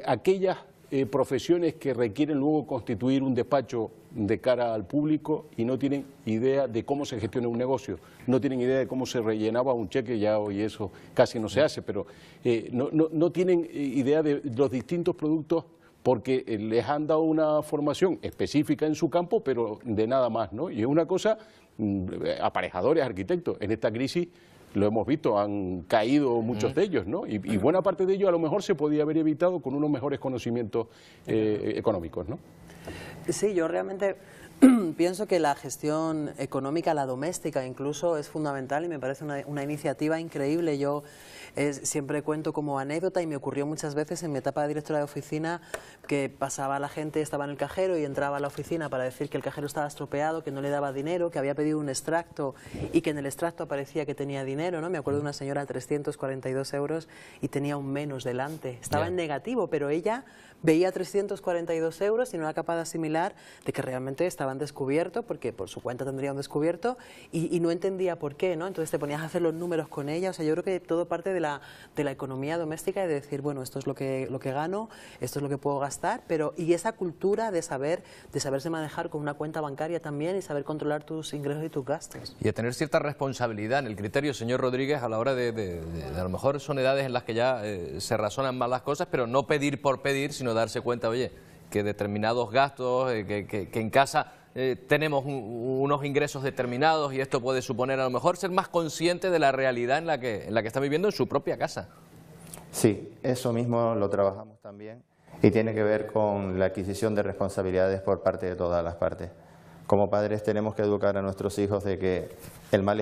aquellas profesiones que requieren luego constituir un despacho de cara al público y no tienen idea de cómo se gestiona un negocio, no tienen idea de cómo se rellenaba un cheque, ya hoy eso casi no se hace, pero no tienen idea de los distintos productos porque les han dado una formación específica en su campo, pero de nada más, ¿no? Y es una cosa, aparejadores, arquitectos, en esta crisis lo hemos visto, han caído muchos de ellos, ¿no? Y buena parte de ellos a lo mejor se podía haber evitado con unos mejores conocimientos económicos, ¿no? Sí, yo realmente pienso que la gestión económica, la doméstica incluso, es fundamental y me parece una iniciativa increíble. Yo siempre cuento como anécdota y me ocurrió muchas veces en mi etapa de directora de oficina que pasaba la gente, estaba en el cajero y entraba a la oficina para decir que el cajero estaba estropeado, que no le daba dinero, que había pedido un extracto y que en el extracto aparecía que tenía dinero, ¿no? Me acuerdo de una señora de 342 euros y tenía un menos delante. Estaba en negativo, pero ella veía 342 euros y no era capaz de asimilar de que realmente estaban descubiertos, porque por su cuenta tendría un descubierto y no entendía por qué, ¿no? Entonces te ponías a hacer los números con ella. O sea, yo creo que todo parte de la economía doméstica y de decir, bueno, esto es lo que gano, esto es lo que puedo gastar, pero y esa cultura de saberse manejar con una cuenta bancaria también y saber controlar tus ingresos y tus gastos. Y de tener cierta responsabilidad en el criterio, señor Rodríguez, a la hora de a lo mejor son edades en las que ya se razonan más las cosas, pero no pedir por pedir, sino darse cuenta, oye, que determinados gastos, que en casa tenemos unos ingresos determinados y esto puede suponer a lo mejor ser más consciente de la realidad en la que está viviendo en su propia casa. Sí, eso mismo lo trabajamos también y tiene que ver con la adquisición de responsabilidades por parte de todas las partes. Como padres tenemos que educar a nuestros hijos de que el mal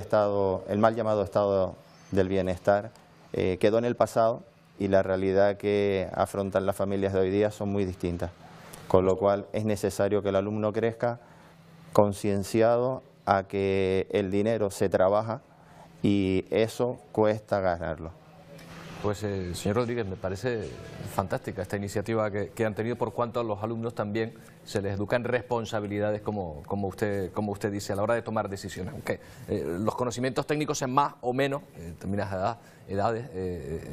llamado estado del bienestar quedó en el pasado y la realidad que afrontan las familias de hoy día son muy distintas. Con lo cual es necesario que el alumno crezca concienciado a que el dinero se trabaja y eso cuesta ganarlo. Pues señor Rodríguez, me parece fantástica esta iniciativa que han tenido, por cuanto a los alumnos también se les educan responsabilidades, como usted dice, a la hora de tomar decisiones. Aunque los conocimientos técnicos sean más o menos, determinadas edades,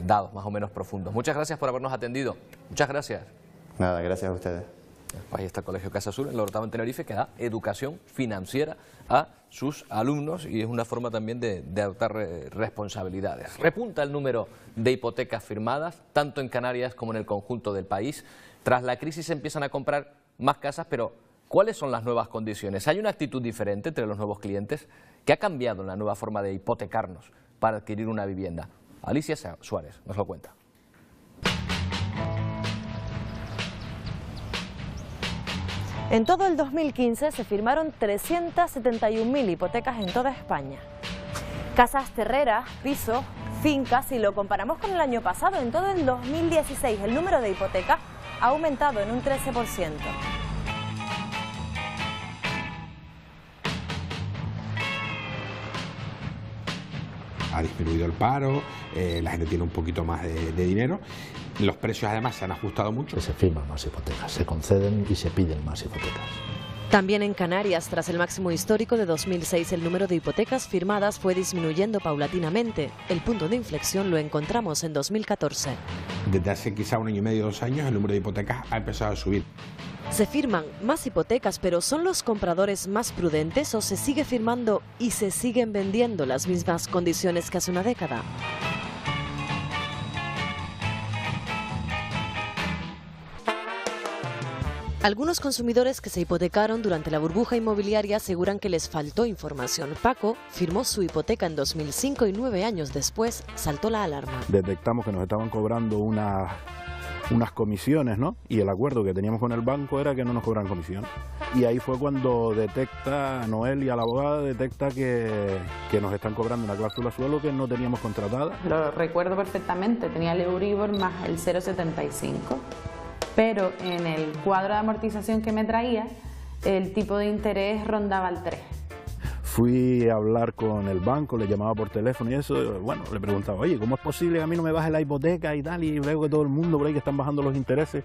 dados más o menos profundos. Muchas gracias por habernos atendido. Muchas gracias. Nada, gracias a ustedes. Ahí está el Colegio Casa Azul, en Orotava, en Tenerife, que da educación financiera a sus alumnos y es una forma también de adoptar responsabilidades. Repunta el número de hipotecas firmadas, tanto en Canarias como en el conjunto del país. Tras la crisis se empiezan a comprar más casas, pero ¿cuáles son las nuevas condiciones? ¿Hay una actitud diferente entre los nuevos clientes? ¿Qué ha cambiado en la nueva forma de hipotecarnos para adquirir una vivienda? Alicia Suárez nos lo cuenta. En todo el 2015 se firmaron 371.000 hipotecas en toda España. Casas terreras, pisos, fincas, si lo comparamos con el año pasado, en todo el 2016 el número de hipotecas ha aumentado en un 13%. Ha disminuido el paro, la gente tiene un poquito más de dinero, los precios además se han ajustado mucho. Se firman más hipotecas, se conceden y se piden más hipotecas. También en Canarias, tras el máximo histórico de 2006, el número de hipotecas firmadas fue disminuyendo paulatinamente. El punto de inflexión lo encontramos en 2014. Desde hace quizá 1 año y medio, 2 años, el número de hipotecas ha empezado a subir. Se firman más hipotecas, pero ¿son los compradores más prudentes o se sigue firmando y se siguen vendiendo las mismas condiciones que hace una década? Algunos consumidores que se hipotecaron durante la burbuja inmobiliaria aseguran que les faltó información. Paco firmó su hipoteca en 2005 y 9 años después saltó la alarma. Detectamos que nos estaban cobrando unas comisiones, ¿no? Y el acuerdo que teníamos con el banco era que no nos cobran comisión. Y ahí fue cuando detecta Noelia, la abogada, detecta que nos están cobrando una cláusula suelo que no teníamos contratada. Lo recuerdo perfectamente, tenía el Euribor más el 0,75. Pero en el cuadro de amortización que me traía, el tipo de interés rondaba el 3. Fui a hablar con el banco, le llamaba por teléfono y eso, bueno, le preguntaba, oye, ¿cómo es posible que a mí no me baje la hipoteca y tal? Y veo que todo el mundo por ahí que están bajando los intereses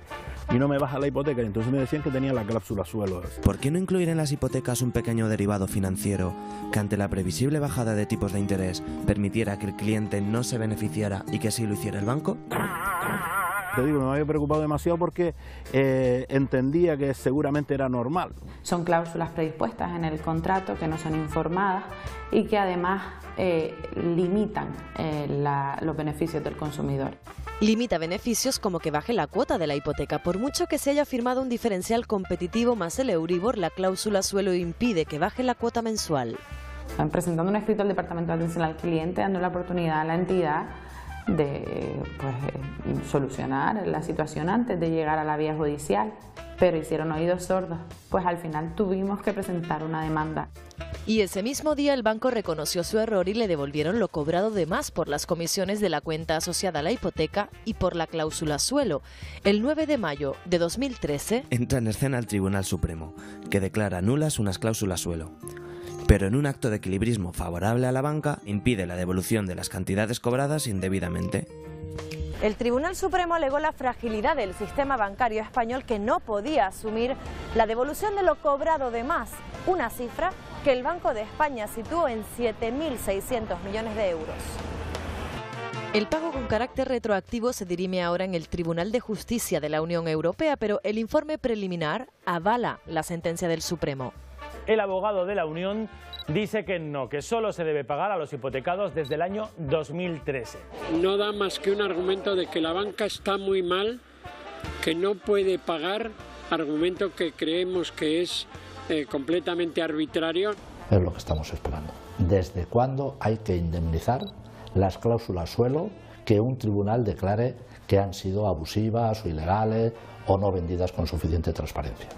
y no me baja la hipoteca. Y entonces me decían que tenía la cláusula suelo. ¿Por qué no incluir en las hipotecas un pequeño derivado financiero que ante la previsible bajada de tipos de interés permitiera que el cliente no se beneficiara y que así lo hiciera el banco? Te digo, me había preocupado demasiado porque entendía que seguramente era normal. Son cláusulas predispuestas en el contrato que no son informadas y que además limitan los beneficios del consumidor. Limita beneficios como que baje la cuota de la hipoteca. Por mucho que se haya firmado un diferencial competitivo más el Euribor, la cláusula suelo impide que baje la cuota mensual. Presentando un escrito al Departamento de Atención al Cliente, dando la oportunidad a la entidad de solucionar la situación antes de llegar a la vía judicial, pero hicieron oídos sordos, pues al final tuvimos que presentar una demanda. Y ese mismo día el banco reconoció su error y le devolvieron lo cobrado de más por las comisiones de la cuenta asociada a la hipoteca y por la cláusula suelo. El 9 de mayo de 2013 entra en escena el Tribunal Supremo, que declara nulas unas cláusulas suelo. Pero en un acto de equilibrismo favorable a la banca, impide la devolución de las cantidades cobradas indebidamente. El Tribunal Supremo alegó la fragilidad del sistema bancario español, que no podía asumir la devolución de lo cobrado de más, una cifra que el Banco de España situó en 7.600 millones de euros. El pago con carácter retroactivo se dirime ahora en el Tribunal de Justicia de la Unión Europea, pero el informe preliminar avala la sentencia del Supremo. El abogado de la Unión dice que no, que solo se debe pagar a los hipotecados desde el año 2013. No da más que un argumento de que la banca está muy mal, que no puede pagar, argumento que creemos que es completamente arbitrario. Es lo que estamos esperando. ¿Desde cuándo hay que indemnizar las cláusulas suelo que un tribunal declare que han sido abusivas o ilegales o no vendidas con suficiente transparencia?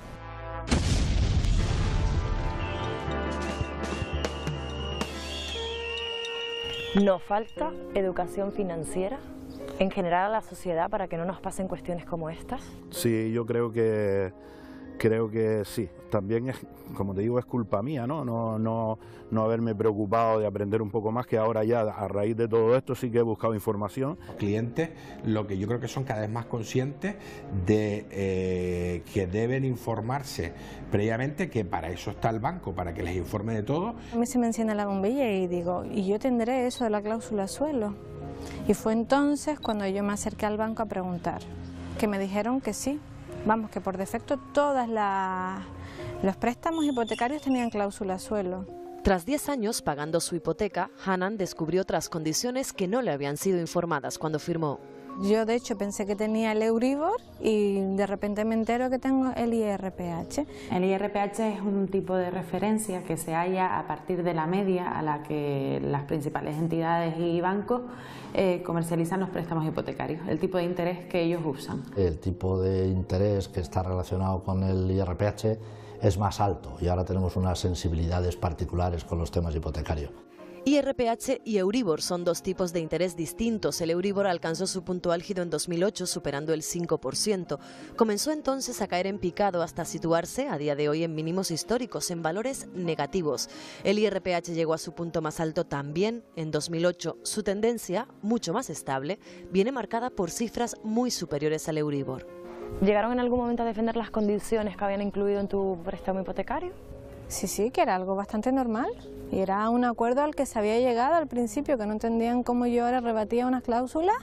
¿Nos falta educación financiera en general a la sociedad para que no nos pasen cuestiones como estas? Sí, yo creo que sí. También es, como te digo, es culpa mía, ¿no? No haberme preocupado de aprender un poco más, que ahora ya a raíz de todo esto sí que he buscado información. Los clientes, lo que yo creo que son cada vez más conscientes de que deben informarse previamente, que para eso está el banco, para que les informe de todo. A mí se me enciende la bombilla y digo, ¿y yo tendré eso de la cláusula suelo? Y fue entonces cuando yo me acerqué al banco a preguntar, que me dijeron que sí. Vamos, que por defecto todos los préstamos hipotecarios tenían cláusula suelo. Tras 10 años pagando su hipoteca, Hanan descubrió otras condiciones que no le habían sido informadas cuando firmó. Yo de hecho pensé que tenía el Euribor y de repente me entero que tengo el IRPH. El IRPH es un tipo de referencia que se halla a partir de la media a la que las principales entidades y bancos comercializan los préstamos hipotecarios, el tipo de interés que ellos usan. El tipo de interés que está relacionado con el IRPH es más alto y ahora tenemos unas sensibilidades particulares con los temas hipotecarios. IRPH y Euribor son dos tipos de interés distintos. El Euribor alcanzó su punto álgido en 2008, superando el 5%. Comenzó entonces a caer en picado hasta situarse a día de hoy en mínimos históricos, en valores negativos. El IRPH llegó a su punto más alto también en 2008. Su tendencia, mucho más estable, viene marcada por cifras muy superiores al Euribor. ¿Llegaron en algún momento a defender las condiciones que habían incluido en tu préstamo hipotecario? Sí, que era algo bastante normal y era un acuerdo al que se había llegado al principio, que no entendían cómo yo ahora rebatía unas cláusulas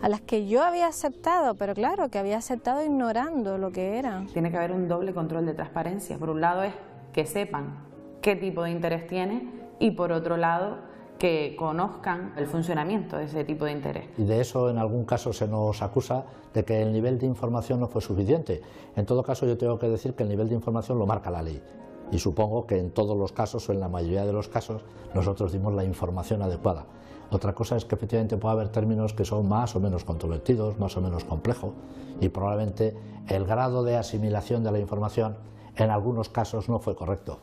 a las que yo había aceptado, pero claro, que había aceptado ignorando lo que eran. Tiene que haber un doble control de transparencia. Por un lado es que sepan qué tipo de interés tiene y por otro lado que conozcan el funcionamiento de ese tipo de interés. Y de eso en algún caso se nos acusa de que el nivel de información no fue suficiente. En todo caso yo tengo que decir que el nivel de información lo marca la ley. Y supongo que en todos los casos o en la mayoría de los casos nosotros dimos la información adecuada. Otra cosa es que efectivamente puede haber términos que son más o menos controvertidos, más o menos complejos y probablemente el grado de asimilación de la información en algunos casos no fue correcto.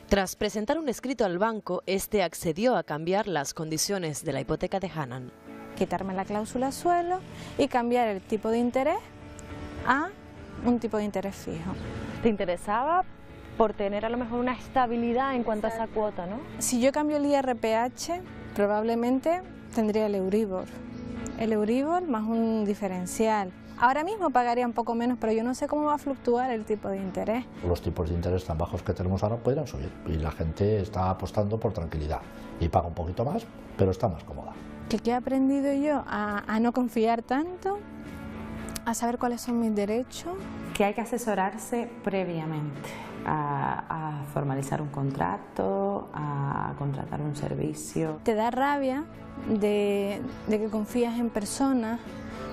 Tras presentar un escrito al banco, este accedió a cambiar las condiciones de la hipoteca de Hanan. Quitarme la cláusula suelo y cambiar el tipo de interés a un tipo de interés fijo. ¿Te interesaba por tener a lo mejor una estabilidad en cuanto a esa cuota, no? Si yo cambio el IRPH, probablemente tendría el Euribor. El Euribor más un diferencial. Ahora mismo pagaría un poco menos, pero yo no sé cómo va a fluctuar el tipo de interés. Los tipos de interés tan bajos que tenemos ahora podrían subir y la gente está apostando por tranquilidad y paga un poquito más, pero está más cómoda. ¿Qué he aprendido yo? A no confiar tanto, a saber cuáles son mis derechos. Que hay que asesorarse previamente. A formalizar un contrato, a contratar un servicio. Te da rabia de que confías en personas,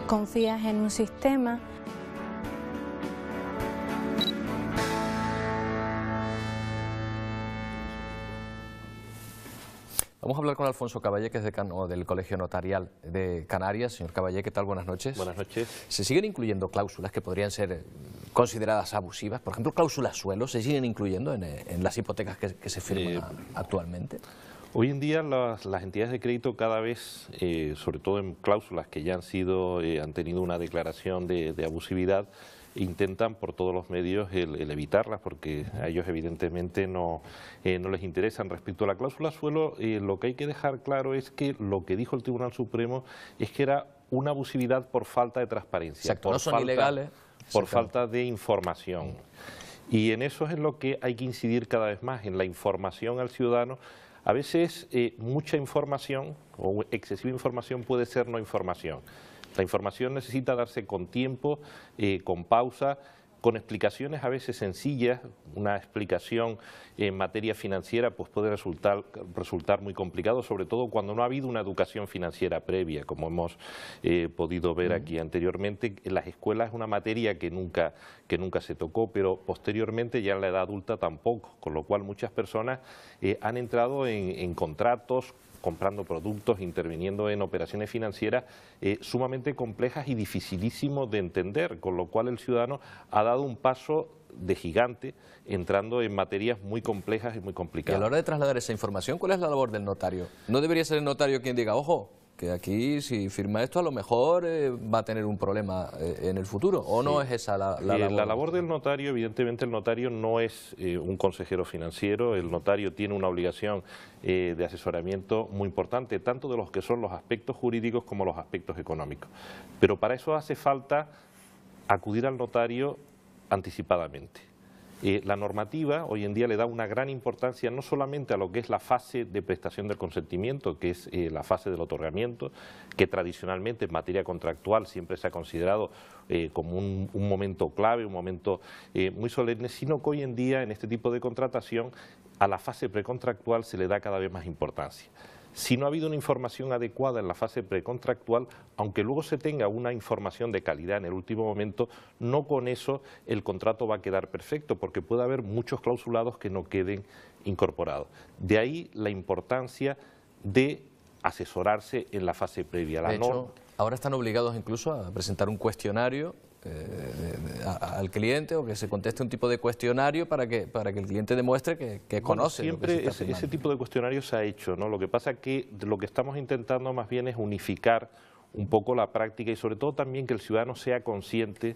confías en un sistema. Vamos a hablar con Alfonso Caballé, que es decano del Colegio Notarial de Canarias. Señor Caballé, ¿qué tal? Buenas noches. Buenas noches. ¿Se siguen incluyendo cláusulas que podrían ser consideradas abusivas? Por ejemplo, cláusulas suelo, ¿se siguen incluyendo en las hipotecas que se firman actualmente? Hoy en día las entidades de crédito cada vez, sobre todo en cláusulas que ya han tenido una declaración de abusividad, intentan por todos los medios el evitarlas, porque a ellos evidentemente no les interesan. Respecto a la cláusula suelo, lo que hay que dejar claro es que lo que dijo el Tribunal Supremo es que era una abusividad por falta de transparencia. Exacto, no son ilegales. Por falta de información. Y en eso es en lo que hay que incidir cada vez más, en la información al ciudadano. A veces mucha información o excesiva información puede ser no información. La información necesita darse con tiempo, con pausa, con explicaciones a veces sencillas. Una explicación en materia financiera pues puede resultar muy complicado, sobre todo cuando no ha habido una educación financiera previa, como hemos podido ver aquí anteriormente. En las escuelas es una materia que nunca se tocó, pero posteriormente ya en la edad adulta tampoco, con lo cual muchas personas han entrado en contratos, comprando productos, interviniendo en operaciones financieras sumamente complejas y dificilísimos de entender, con lo cual el ciudadano ha dado un paso de gigante entrando en materias muy complejas y muy complicadas. Y a la hora de trasladar esa información, ¿cuál es la labor del notario? ¿No debería ser el notario quien diga, ojo, que aquí si firma esto a lo mejor va a tener un problema en el futuro? ¿O no es esa la labor? La labor del notario, evidentemente el notario no es un consejero financiero. El notario tiene una obligación de asesoramiento muy importante, tanto de los que son los aspectos jurídicos como los aspectos económicos. Pero para eso hace falta acudir al notario anticipadamente. La normativa hoy en día le da una gran importancia no solamente a lo que es la fase de prestación del consentimiento, que es la fase del otorgamiento, que tradicionalmente en materia contractual siempre se ha considerado como un momento clave, un momento muy solemne, sino que hoy en día en este tipo de contratación a la fase precontractual se le da cada vez más importancia. Si no ha habido una información adecuada en la fase precontractual, aunque luego se tenga una información de calidad en el último momento, no con eso el contrato va a quedar perfecto, porque puede haber muchos clausulados que no queden incorporados. De ahí la importancia de asesorarse en la fase previa. De hecho, ahora están obligados incluso a presentar un cuestionario al cliente, o que se conteste un tipo de cuestionario para que el cliente demuestre que conoce. Siempre ese tipo de cuestionario se ha hecho, ¿no? Lo que pasa es que lo que estamos intentando más bien es unificar un poco la práctica y sobre todo también que el ciudadano sea consciente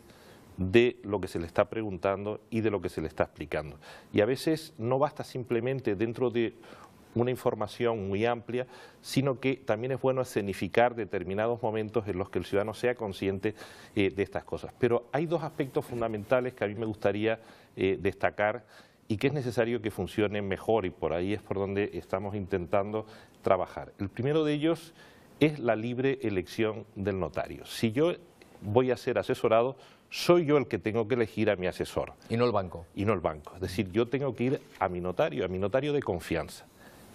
de lo que se le está preguntando y de lo que se le está explicando. Y a veces no basta simplemente dentro de una información muy amplia, sino que también es bueno escenificar determinados momentos en los que el ciudadano sea consciente de estas cosas. Pero hay dos aspectos fundamentales que a mí me gustaría destacar y que es necesario que funcionen mejor, y por ahí es por donde estamos intentando trabajar. El primero de ellos es la libre elección del notario. Si yo voy a ser asesorado, soy yo el que tengo que elegir a mi asesor. Y no el banco. Y no el banco. Es decir, yo tengo que ir a mi notario de confianza.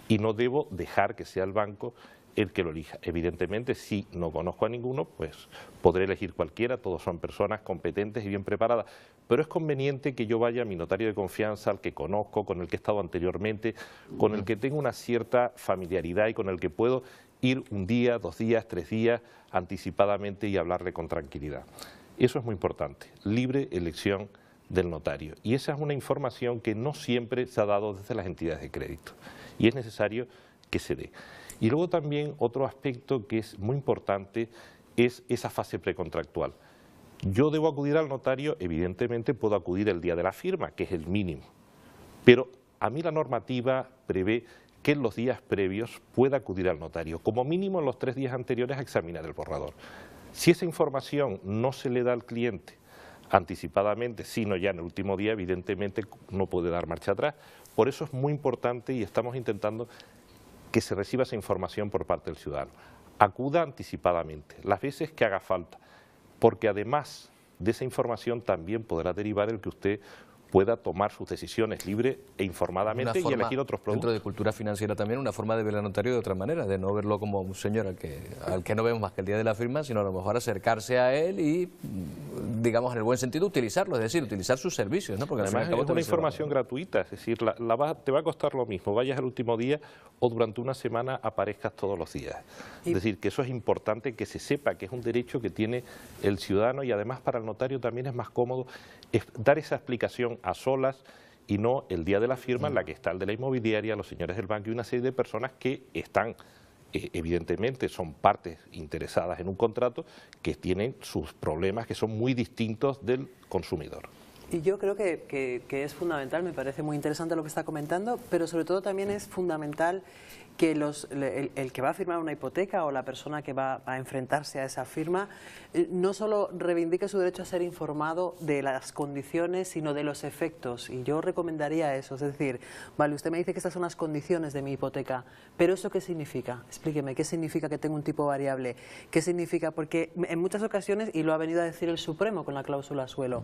Y no debo dejar que sea el banco el que lo elija. Evidentemente, si no conozco a ninguno, pues podré elegir cualquiera, todos son personas competentes y bien preparadas, pero es conveniente que yo vaya a mi notario de confianza, al que conozco, con el que he estado anteriormente, con el que tengo una cierta familiaridad y con el que puedo ir un día, 2 días, 3 días anticipadamente y hablarle con tranquilidad. Eso es muy importante, libre elección del notario. Y esa es una información que no siempre se ha dado desde las entidades de crédito y es necesario que se dé. Y luego también otro aspecto que es muy importante es esa fase precontractual. Yo debo acudir al notario, evidentemente puedo acudir el día de la firma, que es el mínimo, pero a mí la normativa prevé que en los días previos pueda acudir al notario, como mínimo en los 3 días anteriores a examinar el borrador. Si esa información no se le da al cliente anticipadamente, sino ya en el último día, evidentemente no puede dar marcha atrás. Por eso es muy importante y estamos intentando que se reciba esa información por parte del ciudadano. Acuda anticipadamente, las veces que haga falta, porque además de esa información también podrá derivar el que usted pueda tomar sus decisiones libre e informadamente y elegir otros productos. Dentro de cultura financiera también una forma de ver al notario de otra manera, de no verlo como un señor al que no vemos más que el día de la firma, sino a lo mejor acercarse a él y, digamos, en el buen sentido, utilizarlo, es decir, utilizar sus servicios, ¿no? Porque además es una información gratuita, es decir, te va a costar lo mismo, vayas el último día o durante una semana aparezcas todos los días. Es decir, que eso es importante que se sepa que es un derecho que tiene el ciudadano y además para el notario también es más cómodo dar esa explicación a solas y no el día de la firma en la que está el de la inmobiliaria, los señores del banco y una serie de personas que están, evidentemente son partes interesadas en un contrato que tienen sus problemas que son muy distintos del consumidor. Y yo creo que es fundamental, me parece muy interesante lo que está comentando, pero sobre todo también es fundamental que el que va a firmar una hipoteca o la persona que va a enfrentarse a esa firma no solo reivindique su derecho a ser informado de las condiciones, sino de los efectos. Y yo recomendaría eso, es decir, vale, usted me dice que estas son las condiciones de mi hipoteca, pero ¿eso qué significa? Explíqueme, ¿qué significa que tengo un tipo variable? ¿Qué significa? Porque en muchas ocasiones, y lo ha venido a decir el Supremo con la cláusula suelo,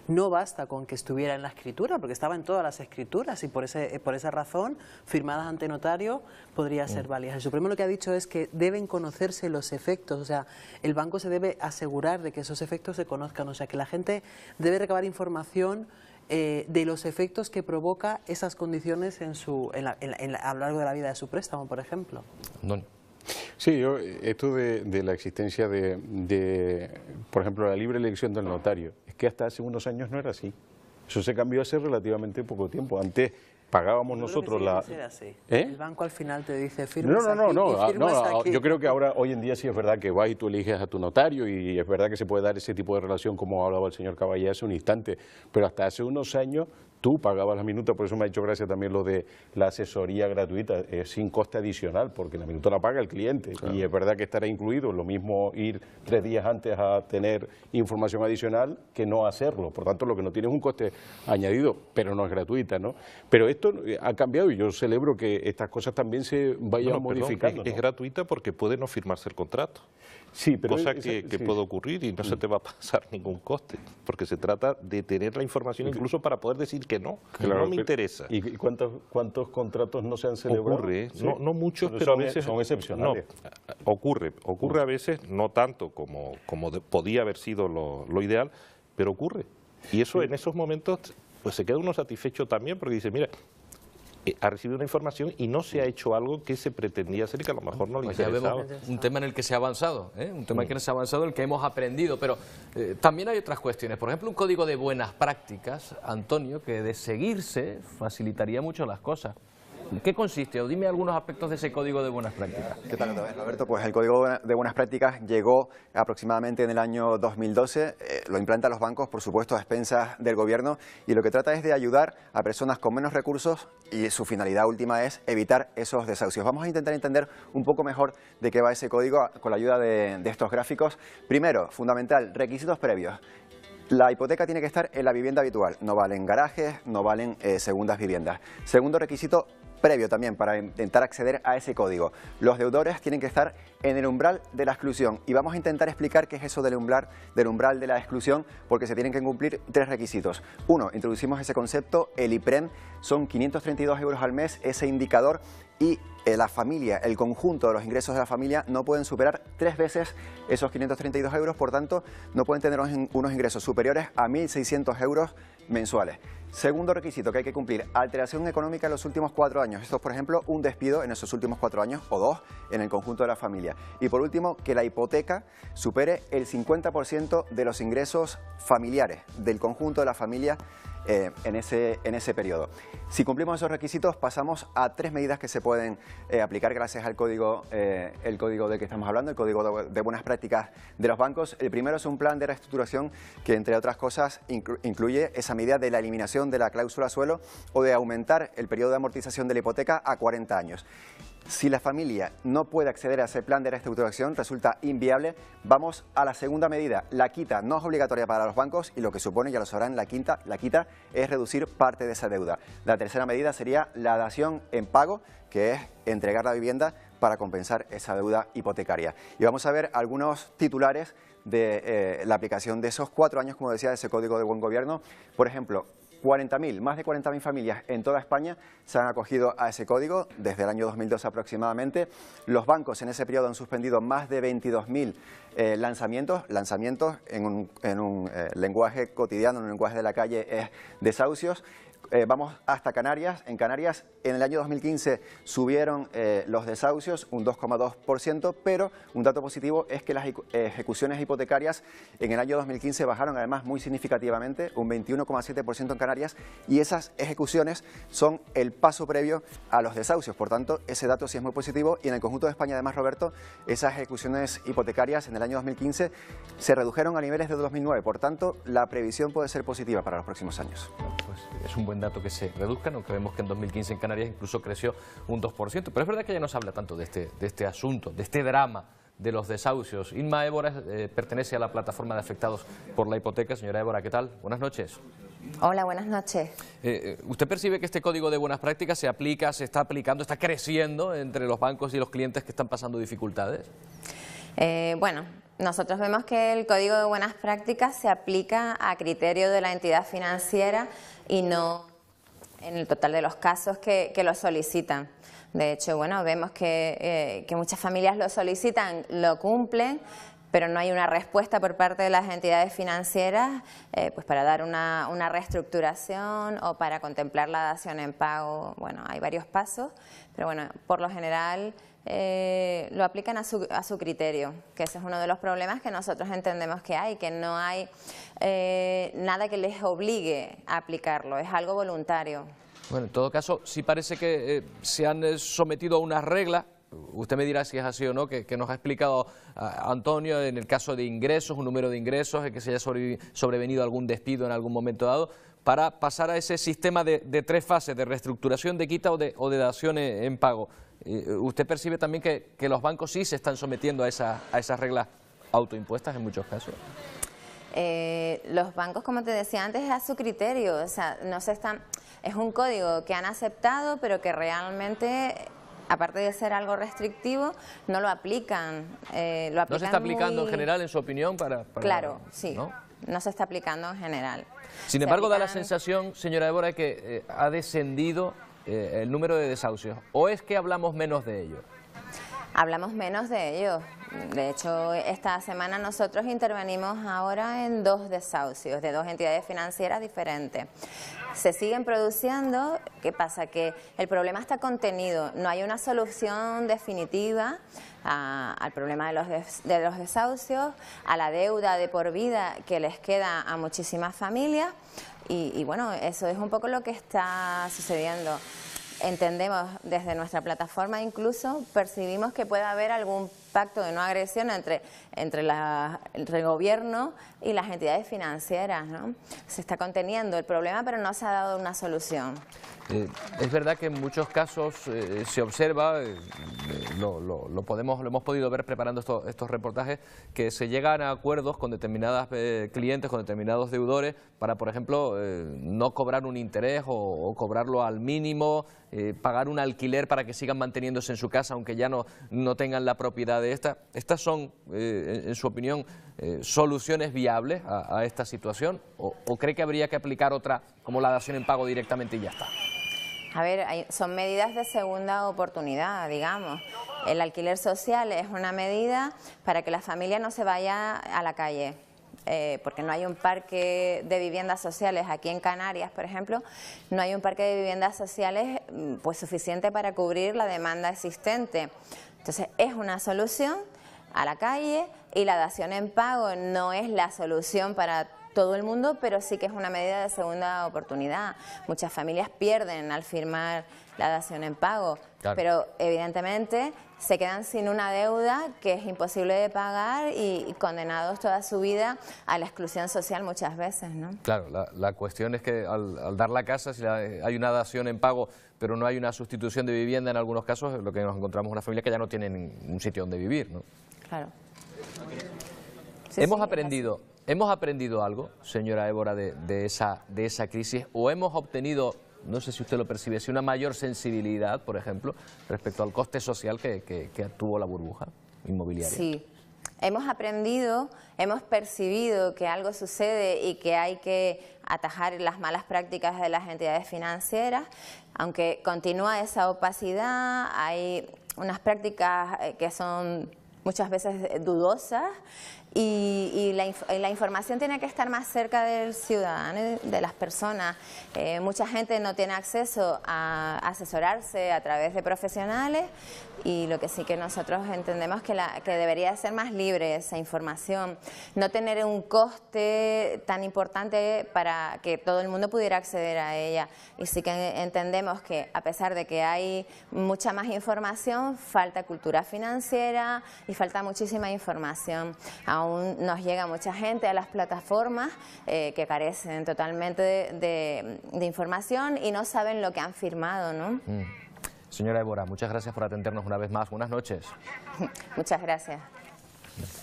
no basta con que estuviera en la escritura, porque estaba en todas las escrituras y por esa razón, firmadas ante notario, podría ser válida. El Supremo lo que ha dicho es que deben conocerse los efectos, o sea, el banco se debe asegurar de que esos efectos se conozcan, o sea, que la gente debe recabar información de los efectos que provoca esas condiciones a lo largo de la vida de su préstamo, por ejemplo. Sí, esto de la existencia de, por ejemplo, la libre elección del notario, es que hasta hace unos años no era así. Eso se cambió hace relativamente poco tiempo. Antes pagábamos nosotros la... El banco al final te dice firmas aquí. Yo creo que ahora, hoy en día sí es verdad que vas y tú eliges a tu notario y es verdad que se puede dar ese tipo de relación como hablaba el señor Caballé hace un instante, pero hasta hace unos años tú pagabas la minuta, por eso me ha hecho gracia también lo de la asesoría gratuita, sin coste adicional, porque la minuta la paga el cliente, claro. Y es verdad que estará incluido, lo mismo ir 3 días antes a tener información adicional que no hacerlo, por tanto lo que no tiene es un coste añadido, pero no es gratuita, ¿no? Pero esto ha cambiado y yo celebro que estas cosas también se vayan modificando. Es gratuita porque puede no firmarse el contrato. Sí, pero cosa que puede ocurrir y no se te va a pasar ningún coste, porque se trata de tener la información incluso para poder decir que no me interesa. ¿Y cuántos contratos no se han celebrado? Ocurre, sí. no muchos, pero a veces son excepcionales. Ocurre a veces, no tanto como podía haber sido lo ideal, pero ocurre. Y eso en esos momentos pues se queda uno satisfecho también, porque dice, mira, ha recibido una información y no se ha hecho algo que se pretendía hacer y que a lo mejor no le interesaba. Ya vemos un tema en el que se ha avanzado, un tema en el que se ha avanzado, el que hemos aprendido, pero también hay otras cuestiones. Por ejemplo, un código de buenas prácticas, Antonio, que de seguirse facilitaría mucho las cosas. ¿En qué consiste? O dime algunos aspectos de ese código de buenas prácticas. ¿Qué tal, Roberto? Pues el código de buenas prácticas llegó aproximadamente en el año 2012, lo implantan los bancos, por supuesto, a expensas del gobierno, y lo que trata es de ayudar a personas con menos recursos y su finalidad última es evitar esos desahucios. Vamos a intentar entender un poco mejor de qué va ese código con la ayuda de estos gráficos. Primero, fundamental, requisitos previos. La hipoteca tiene que estar en la vivienda habitual, no valen garajes, no valen segundas viviendas. Segundo requisito previo también para intentar acceder a ese código. Los deudores tienen que estar en el umbral de la exclusión y vamos a intentar explicar qué es eso del umbral de la exclusión, porque se tienen que cumplir 3 requisitos. Uno, introducimos ese concepto, el IPREM, son 532 euros al mes ese indicador, y la familia, el conjunto de los ingresos de la familia no pueden superar 3 veces esos 532 euros, por tanto no pueden tener unos ingresos superiores a 1.600 euros mensuales. Segundo requisito que hay que cumplir, alteración económica en los últimos 4 años. Esto es, por ejemplo, un despido en esos últimos 4 años o 2 en el conjunto de la familia. Y por último, que la hipoteca supere el 50% de los ingresos familiares del conjunto de la familia en ese periodo. Si cumplimos esos requisitos, pasamos a 3 medidas que se pueden aplicar gracias al código, el código del que estamos hablando, el código de buenas prácticas de los bancos. El primero es un plan de reestructuración que, entre otras cosas, incluye esa medida de la eliminación de la cláusula suelo o de aumentar el periodo de amortización de la hipoteca a 40 años. Si la familia no puede acceder a ese plan de reestructuración, resulta inviable, vamos a la segunda medida. La quita no es obligatoria para los bancos y lo que supone, ya lo sabrán, la quita es reducir parte de esa deuda. La tercera medida sería la dación en pago, que es entregar la vivienda para compensar esa deuda hipotecaria. Y vamos a ver algunos titulares de la aplicación de esos 4 años, como decía, de ese Código de Buen Gobierno. Por ejemplo, más de 40.000 familias en toda España se han acogido a ese código desde el año 2002 aproximadamente. Los bancos en ese periodo han suspendido más de 22.000 lanzamientos en un lenguaje cotidiano, en un lenguaje de la calle, es desahucios. Vamos hasta Canarias. En Canarias, en el año 2015 subieron los desahucios un 2,2%, pero un dato positivo es que las ejecuciones hipotecarias en el año 2015 bajaron además muy significativamente, un 21,7% en Canarias, y esas ejecuciones son el paso previo a los desahucios. Por tanto, ese dato sí es muy positivo, y en el conjunto de España, además, Roberto, esas ejecuciones hipotecarias en el año 2015 se redujeron a niveles de 2009. Por tanto, la previsión puede ser positiva para los próximos años. Pues es un buen dato que se reduzcan, aunque vemos que en 2015 en Canarias incluso creció un 2%. Pero es verdad que ya no se habla tanto de este asunto, de este drama de los desahucios. Inma Évora pertenece a la plataforma de afectados por la hipoteca. Señora Évora, ¿qué tal? Buenas noches. Hola, buenas noches. ¿Usted percibe que este código de buenas prácticas se aplica, se está aplicando, está creciendo entre los bancos y los clientes que están pasando dificultades? Bueno, nosotros vemos que el Código de Buenas Prácticas se aplica a criterio de la entidad financiera y no en el total de los casos que lo solicitan. De hecho, bueno, vemos que muchas familias lo solicitan, lo cumplen, pero no hay una respuesta por parte de las entidades financieras pues para dar una reestructuración o para contemplar la dación en pago. Bueno, hay varios pasos, pero bueno, por lo general lo aplican a su criterio, que ese es uno de los problemas que nosotros entendemos que hay, que no hay nada que les obligue a aplicarlo, es algo voluntario. Bueno, en todo caso, sí parece que se han sometido a una regla. Usted me dirá si es así o no, que nos ha explicado Antonio en el caso de ingresos, un número de ingresos, en que se haya sobrevenido algún despido en algún momento dado, para pasar a ese sistema de 3 fases, de reestructuración, de quita o de dación en pago. ¿Usted percibe también que los bancos sí se están sometiendo a esas reglas autoimpuestas en muchos casos? Los bancos, como te decía antes, es a su criterio, o sea, es un código que han aceptado, pero que realmente, aparte de ser algo restrictivo, no lo aplican. ¿No se está aplicando en general, en su opinión? Claro, sí, no se está aplicando en general. Sin embargo, da la sensación, señora Évora, que ha descendido el número de desahucios. ¿O es que hablamos menos de ellos? Hablamos menos de ellos. De hecho, esta semana nosotros intervenimos ahora en 2 desahucios de 2 entidades financieras diferentes. Se siguen produciendo, ¿qué pasa? Que el problema está contenido, no hay una solución definitiva al problema de los desahucios, a la deuda de por vida que les queda a muchísimas familias y bueno, eso es un poco lo que está sucediendo. Entendemos desde nuestra plataforma, incluso percibimos que puede haber algún pacto de no agresión entre el gobierno y las entidades financieras, ¿no? Se está conteniendo el problema, pero no se ha dado una solución. Es verdad que en muchos casos se observa, lo hemos podido ver preparando estos reportajes, que se llegan a acuerdos con determinadas clientes, con determinados deudores, para, por ejemplo, no cobrar un interés o cobrarlo al mínimo, pagar un alquiler para que sigan manteniéndose en su casa, aunque ya no tengan la propiedad de esta. ¿Estas son, en su opinión, soluciones viables a esta situación? ¿O cree que habría que aplicar otra, como la dación en pago directamente y ya está? A ver, son medidas de segunda oportunidad, digamos. El alquiler social es una medida para que la familia no se vaya a la calle, porque no hay un parque de viviendas sociales aquí en Canarias, por ejemplo, no hay un parque de viviendas sociales pues suficiente para cubrir la demanda existente. Entonces, es una solución a la calle y la dación en pago no es la solución para todo el mundo, pero sí que es una medida de segunda oportunidad. Muchas familias pierden al firmar la dación en pago, claro, pero evidentemente se quedan sin una deuda que es imposible de pagar y condenados toda su vida a la exclusión social muchas veces, ¿no? Claro, la cuestión es que al dar la casa, si hay una dación en pago, pero no hay una sustitución de vivienda en algunos casos, lo que nos encontramos es una familia que ya no tiene un sitio donde vivir, ¿no? Claro. ¿Hemos aprendido algo, señora Évora, de esa crisis? ¿O hemos obtenido, no sé si usted lo percibe, si una mayor sensibilidad, por ejemplo, respecto al coste social que tuvo la burbuja inmobiliaria? Sí, hemos aprendido, hemos percibido que algo sucede y que hay que atajar las malas prácticas de las entidades financieras, aunque continúa esa opacidad, hay unas prácticas que son muchas veces dudosas y la información tiene que estar más cerca del ciudadano, de las personas. Mucha gente no tiene acceso a asesorarse a través de profesionales y lo que sí que nosotros entendemos que debería ser más libre esa información, no tener un coste tan importante para que todo el mundo pudiera acceder a ella. Y sí que entendemos que a pesar de que hay mucha más información, falta cultura financiera y falta muchísima información. Aún nos llega mucha gente a las plataformas que carecen totalmente de información y no saben lo que han firmado, ¿no? Señora Évora, muchas gracias por atendernos una vez más. Buenas noches. Muchas gracias.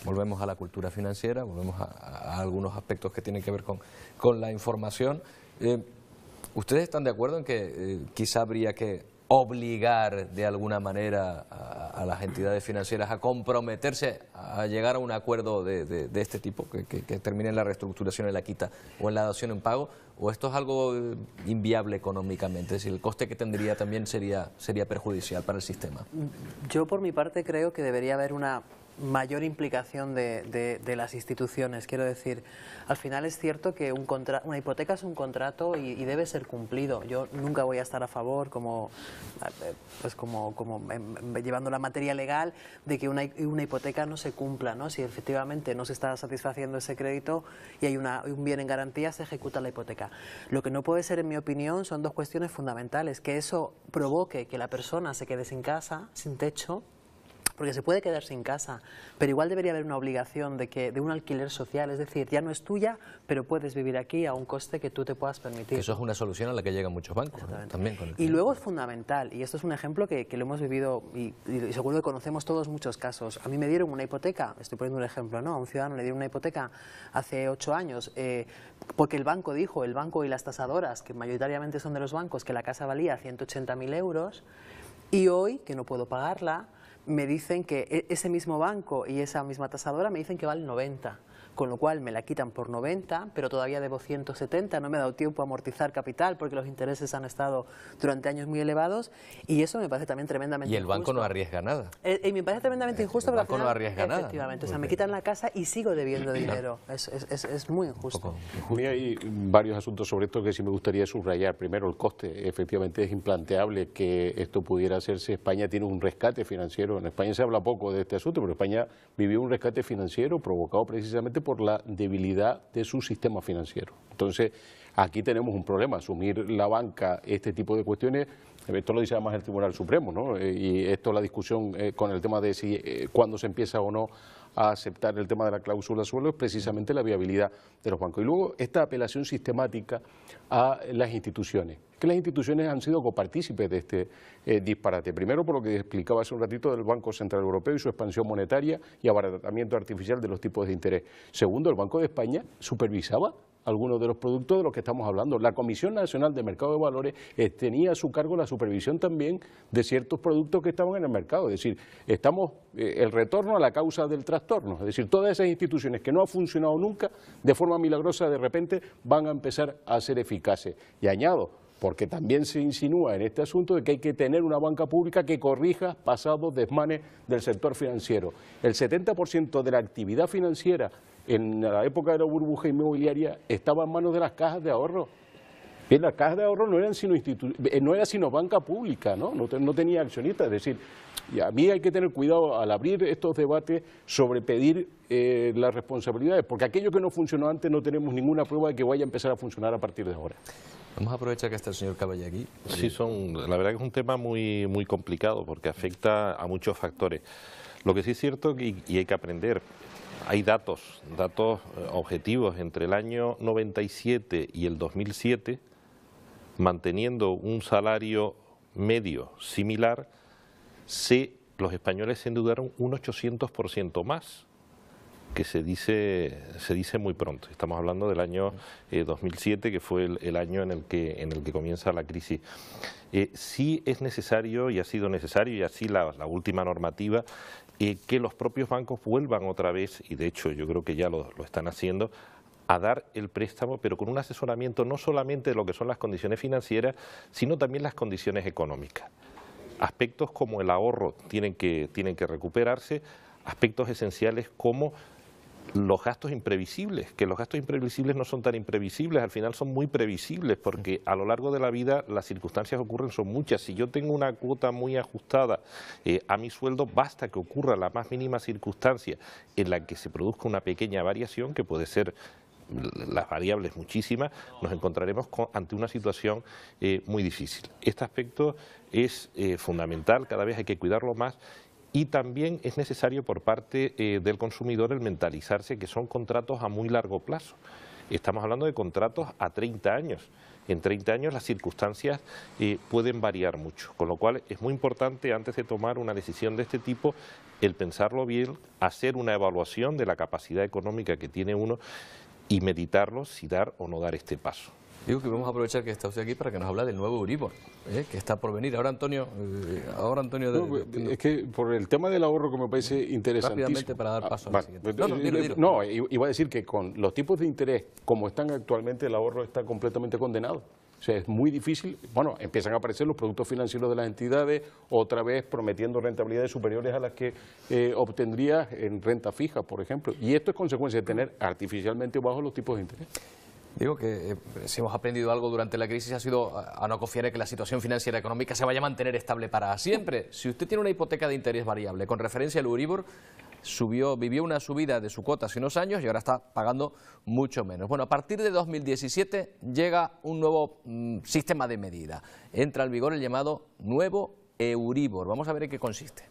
Volvemos a la cultura financiera, volvemos a algunos aspectos que tienen que ver con la información. ¿Ustedes están de acuerdo en que quizá habría que obligar de alguna manera a las entidades financieras a comprometerse a llegar a un acuerdo de este tipo, que termine en la reestructuración, en la quita o en la dación en pago? ¿O esto es algo inviable económicamente? Es decir, el coste que tendría también sería perjudicial para el sistema. Yo por mi parte creo que debería haber una mayor implicación de las instituciones. Quiero decir, al final es cierto que una hipoteca es un contrato y debe ser cumplido. Yo nunca voy a estar a favor, llevando la materia legal, de que una hipoteca no se cumpla, ¿no? Si efectivamente no se está satisfaciendo ese crédito y hay un bien en garantía, se ejecuta la hipoteca. Lo que no puede ser, en mi opinión, son dos cuestiones fundamentales: que eso provoque que la persona se quede sin casa, sin techo, porque se puede quedar sin casa, pero igual debería haber una obligación de un alquiler social, es decir, ya no es tuya, pero puedes vivir aquí a un coste que tú te puedas permitir. Eso es una solución a la que llegan muchos bancos, ¿no? También con y luego es fundamental, y esto es un ejemplo que lo hemos vivido y seguro que conocemos todos muchos casos. A mí me dieron una hipoteca, estoy poniendo un ejemplo, ¿no? A un ciudadano le dieron una hipoteca hace 8 años, porque el banco y las tasadoras, que mayoritariamente son de los bancos, que la casa valía 180.000 euros, y hoy, que no puedo pagarla, me dicen que ese mismo banco y esa misma tasadora me dicen que vale 90, con lo cual me la quitan por 90, pero todavía debo 170, no me ha dado tiempo a amortizar capital porque los intereses han estado durante años muy elevados, y eso me parece también tremendamente injusto. Y el banco no arriesga nada. Y me parece tremendamente injusto, pero al final, no arriesga nada. efectivamente, o sea, me quitan la casa y sigo debiendo dinero. Es muy injusto. Hay varios asuntos sobre esto que sí me gustaría subrayar. Primero, el coste. Efectivamente es implanteable que esto pudiera hacerse. España tiene un rescate financiero. En España se habla poco de este asunto, pero España vivió un rescate financiero provocado precisamente por la debilidad de su sistema financiero. Entonces, aquí tenemos un problema. Asumir la banca este tipo de cuestiones, esto lo dice además el Tribunal Supremo, ¿no? Y esto, la discusión con el tema de si cuándo se empieza o no a aceptar el tema de la cláusula suelo, es precisamente la viabilidad de los bancos. Y luego esta apelación sistemática a las instituciones, que las instituciones han sido copartícipes de este disparate. Primero, por lo que explicaba hace un ratito del Banco Central Europeo y su expansión monetaria y abaratamiento artificial de los tipos de interés. Segundo, el Banco de España supervisaba algunos de los productos de los que estamos hablando. La Comisión Nacional de Mercado de Valores tenía a su cargo la supervisión también de ciertos productos que estaban en el mercado. Es decir, estamos el retorno a la causa del trastorno. Es decir, todas esas instituciones que no han funcionado nunca, de forma milagrosa, de repente van a empezar a ser eficaces. Y añado, porque también se insinúa en este asunto de que hay que tener una banca pública que corrija pasados desmanes del sector financiero. El 70% de la actividad financiera en la época de la burbuja inmobiliaria estaba en manos de las cajas de ahorro. Bien, las cajas de ahorro no eran sino banca pública, no tenía accionistas. Es decir, y a mí hay que tener cuidado al abrir estos debates sobre pedir las responsabilidades, porque aquello que no funcionó antes no tenemos ninguna prueba de que vaya a empezar a funcionar a partir de ahora. Vamos a aprovechar que está el señor Caballé aquí. Sí, la verdad que es un tema muy, muy complicado porque afecta a muchos factores. Lo que sí es cierto y hay que aprender, hay datos objetivos entre el año 97 y el 2007, manteniendo un salario medio similar, los españoles se endeudaron un 800% más, que se dice muy pronto. Estamos hablando del año 2007, que fue el año en el que comienza la crisis. Sí es necesario, y ha sido necesario, y así la última normativa, que los propios bancos vuelvan otra vez, y de hecho yo creo que ya lo están haciendo, a dar el préstamo, pero con un asesoramiento no solamente de lo que son las condiciones financieras, sino también las condiciones económicas. Aspectos como el ahorro tienen que recuperarse, aspectos esenciales como los gastos imprevisibles, que los gastos imprevisibles no son tan imprevisibles, al final son muy previsibles, porque a lo largo de la vida las circunstancias ocurren, son muchas. Si yo tengo una cuota muy ajustada a mi sueldo, basta que ocurra la más mínima circunstancia en la que se produzca una pequeña variación, que puede ser las variables muchísimas, nos encontraremos ante una situación muy difícil. Este aspecto es fundamental, cada vez hay que cuidarlo más. Y también es necesario por parte del consumidor el mentalizarse que son contratos a muy largo plazo. Estamos hablando de contratos a 30 años. En 30 años las circunstancias pueden variar mucho, con lo cual es muy importante, antes de tomar una decisión de este tipo, el pensarlo bien, hacer una evaluación de la capacidad económica que tiene uno y meditarlo si dar o no dar este paso. Digo que vamos a aprovechar que está usted aquí para que nos hable del nuevo Euribor, que está por venir. Ahora Antonio es que por el tema del ahorro, que me parece interesantísimo. Rápidamente para dar paso al siguiente. Dilo. No, iba a decir que con los tipos de interés como están actualmente, el ahorro está completamente condenado. O sea, es muy difícil. Bueno, empiezan a aparecer los productos financieros de las entidades, otra vez prometiendo rentabilidades superiores a las que obtendrías en renta fija, por ejemplo. Y esto es consecuencia de tener artificialmente bajos los tipos de interés. Digo que si hemos aprendido algo durante la crisis ha sido a no confiar en que la situación financiera económica se vaya a mantener estable para siempre. Si usted tiene una hipoteca de interés variable con referencia al Euribor, vivió una subida de su cuota hace unos años y ahora está pagando mucho menos. Bueno, a partir de 2017 llega un nuevo sistema de medida. Entra en vigor el llamado nuevo Euribor. Vamos a ver en qué consiste.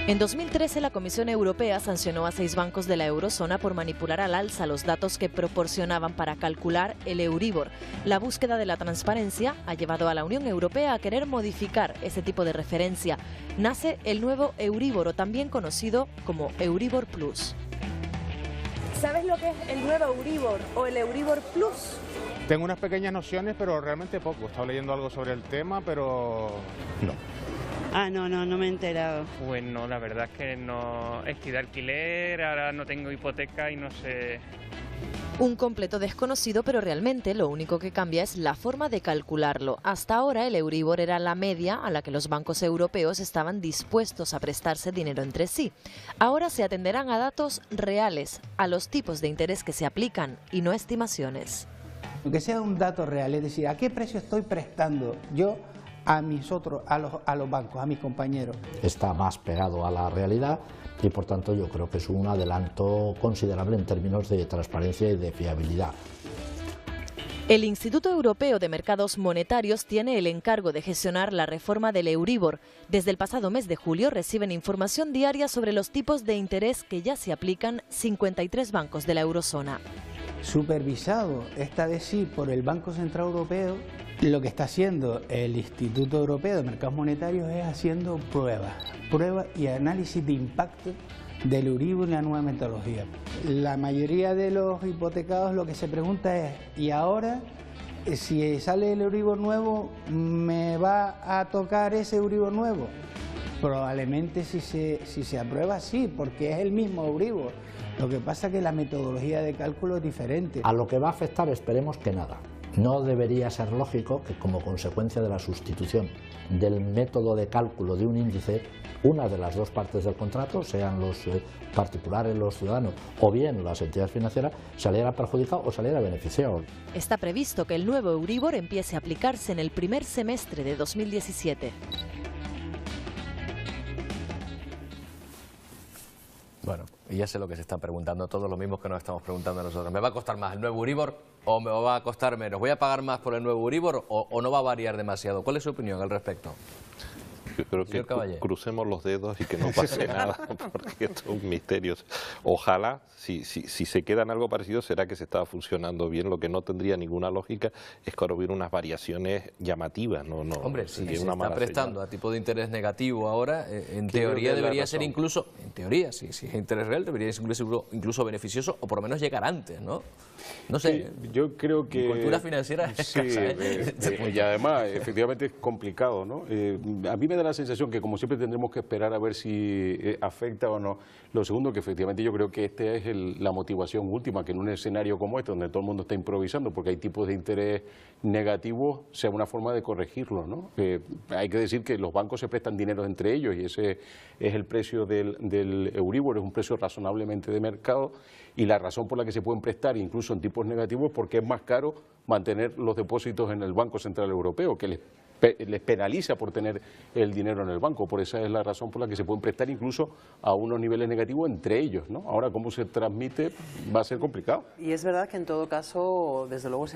En 2013, la Comisión Europea sancionó a 6 bancos de la eurozona por manipular al alza los datos que proporcionaban para calcular el Euribor. La búsqueda de la transparencia ha llevado a la Unión Europea a querer modificar ese tipo de referencia. Nace el nuevo Euribor, o también conocido como Euribor Plus. ¿Sabes lo que es el nuevo Euribor o el Euribor Plus? Tengo unas pequeñas nociones, pero realmente poco. He estado leyendo algo sobre el tema, pero no. Ah, no me he enterado. Pues no, la verdad es que no. Estoy de alquiler, ahora no tengo hipoteca y no sé. Un completo desconocido, pero realmente lo único que cambia es la forma de calcularlo. Hasta ahora el Euribor era la media a la que los bancos europeos estaban dispuestos a prestarse dinero entre sí. Ahora se atenderán a datos reales, a los tipos de interés que se aplican y no estimaciones. Aunque sea un dato real, es decir, ¿a qué precio estoy prestando yo a los bancos, a mis compañeros? Está más pegado a la realidad y por tanto yo creo que es un adelanto considerable en términos de transparencia y de fiabilidad. El Instituto Europeo de Mercados Monetarios tiene el encargo de gestionar la reforma del Euribor. Desde el pasado mes de julio reciben información diaria sobre los tipos de interés que ya se aplican 53 bancos de la eurozona. Supervisado, esta vez sí, por el Banco Central Europeo, lo que está haciendo el Instituto Europeo de Mercados Monetarios es haciendo pruebas y análisis de impacto del Euribor y la nueva metodología. La mayoría de los hipotecados lo que se pregunta es, ¿y ahora si sale el Euribor nuevo, me va a tocar ese Euribor nuevo? Probablemente si se aprueba sí, porque es el mismo Euribor. Lo que pasa es que la metodología de cálculo es diferente. A lo que va a afectar esperemos que nada. No debería ser lógico que como consecuencia de la sustitución del método de cálculo de un índice, una de las dos partes del contrato, sean los particulares, los ciudadanos o bien las entidades financieras, saliera perjudicado o saliera beneficiado. Está previsto que el nuevo Euribor empiece a aplicarse en el primer semestre de 2017. Bueno, y ya sé lo que se están preguntando todos, los mismos que nos estamos preguntando nosotros. ¿Me va a costar más el nuevo Euribor o me va a costar menos? ¿Voy a pagar más por el nuevo Euribor o no va a variar demasiado? ¿Cuál es su opinión al respecto? Yo creo que crucemos los dedos y que no pase nada, porque esto es un misterio. Ojalá, si se queda en algo parecido, será que se estaba funcionando bien. Lo que no tendría ninguna lógica es que ahora hubiera unas variaciones llamativas. Hombre, si se está prestando a tipo de interés negativo ahora, en teoría debería ser incluso, en teoría, si es interés real, debería ser incluso beneficioso o por lo menos llegar antes, ¿no? No sé, sí, yo creo que... cultura financiera es escasa, y además, efectivamente, es complicado, ¿no? A mí me da la sensación que, como siempre, tendremos que esperar a ver si afecta o no. Lo segundo, que efectivamente yo creo que esta es la motivación última, que en un escenario como este, donde todo el mundo está improvisando, porque hay tipos de interés negativos, sea una forma de corregirlo, ¿no? Hay que decir que los bancos se prestan dinero entre ellos y ese es el precio del Euribor, es un precio razonablemente de mercado, y la razón por la que se pueden prestar incluso en tipos negativos porque es más caro mantener los depósitos en el Banco Central Europeo, que les penaliza por tener el dinero en el banco. Por esa es la razón por la que se pueden prestar incluso a unos niveles negativos entre ellos, ¿no? Ahora, cómo se transmite va a ser complicado. Y es verdad que en todo caso, desde luego,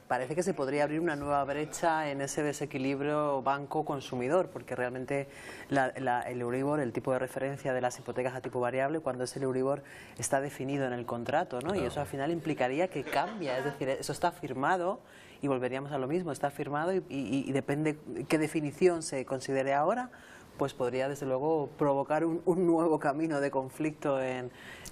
parece que se podría abrir una nueva brecha en ese desequilibrio banco-consumidor, porque realmente el Euribor, el tipo de referencia de las hipotecas a tipo variable, cuando es el Euribor, está definido en el contrato, ¿no? Y eso al final implicaría que cambia, es decir, eso está firmado. Y volveríamos a lo mismo, está firmado y depende qué definición se considere ahora, pues podría desde luego provocar un nuevo camino de conflicto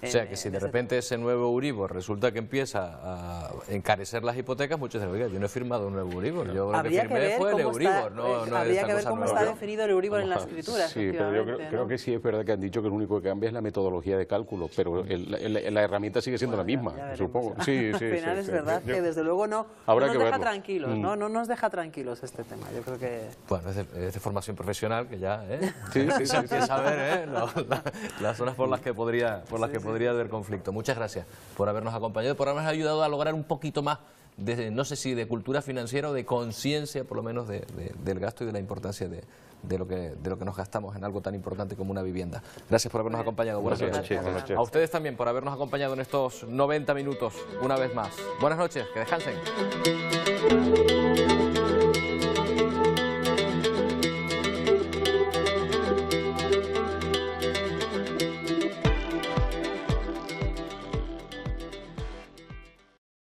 o sea que si de repente ese nuevo Euribor resulta que empieza a encarecer las hipotecas, muchos dicen, oiga, yo no he firmado un nuevo Euribor, yo lo que firmé fue el Euribor, no habría que ver cómo está nueva. definido el Euribor en la escritura. Sí, pero yo creo que sí es verdad que han dicho que lo único que cambia es la metodología de cálculo, pero la herramienta sigue siendo la misma, supongo. Sí, al final es verdad que desde luego no nos deja tranquilos, no nos deja tranquilos este tema. Yo creo que... Bueno, es de formación profesional que ya, se empieza a ver las zonas por las que podría haber conflicto. Muchas gracias por habernos acompañado, por habernos ayudado a lograr un poquito más no sé si de cultura financiera o de conciencia, por lo menos, del gasto y de la importancia de lo que nos gastamos en algo tan importante como una vivienda. Gracias por habernos acompañado. Buenas noches. A ustedes también por habernos acompañado en estos 90 minutos una vez más. Buenas noches, que descansen.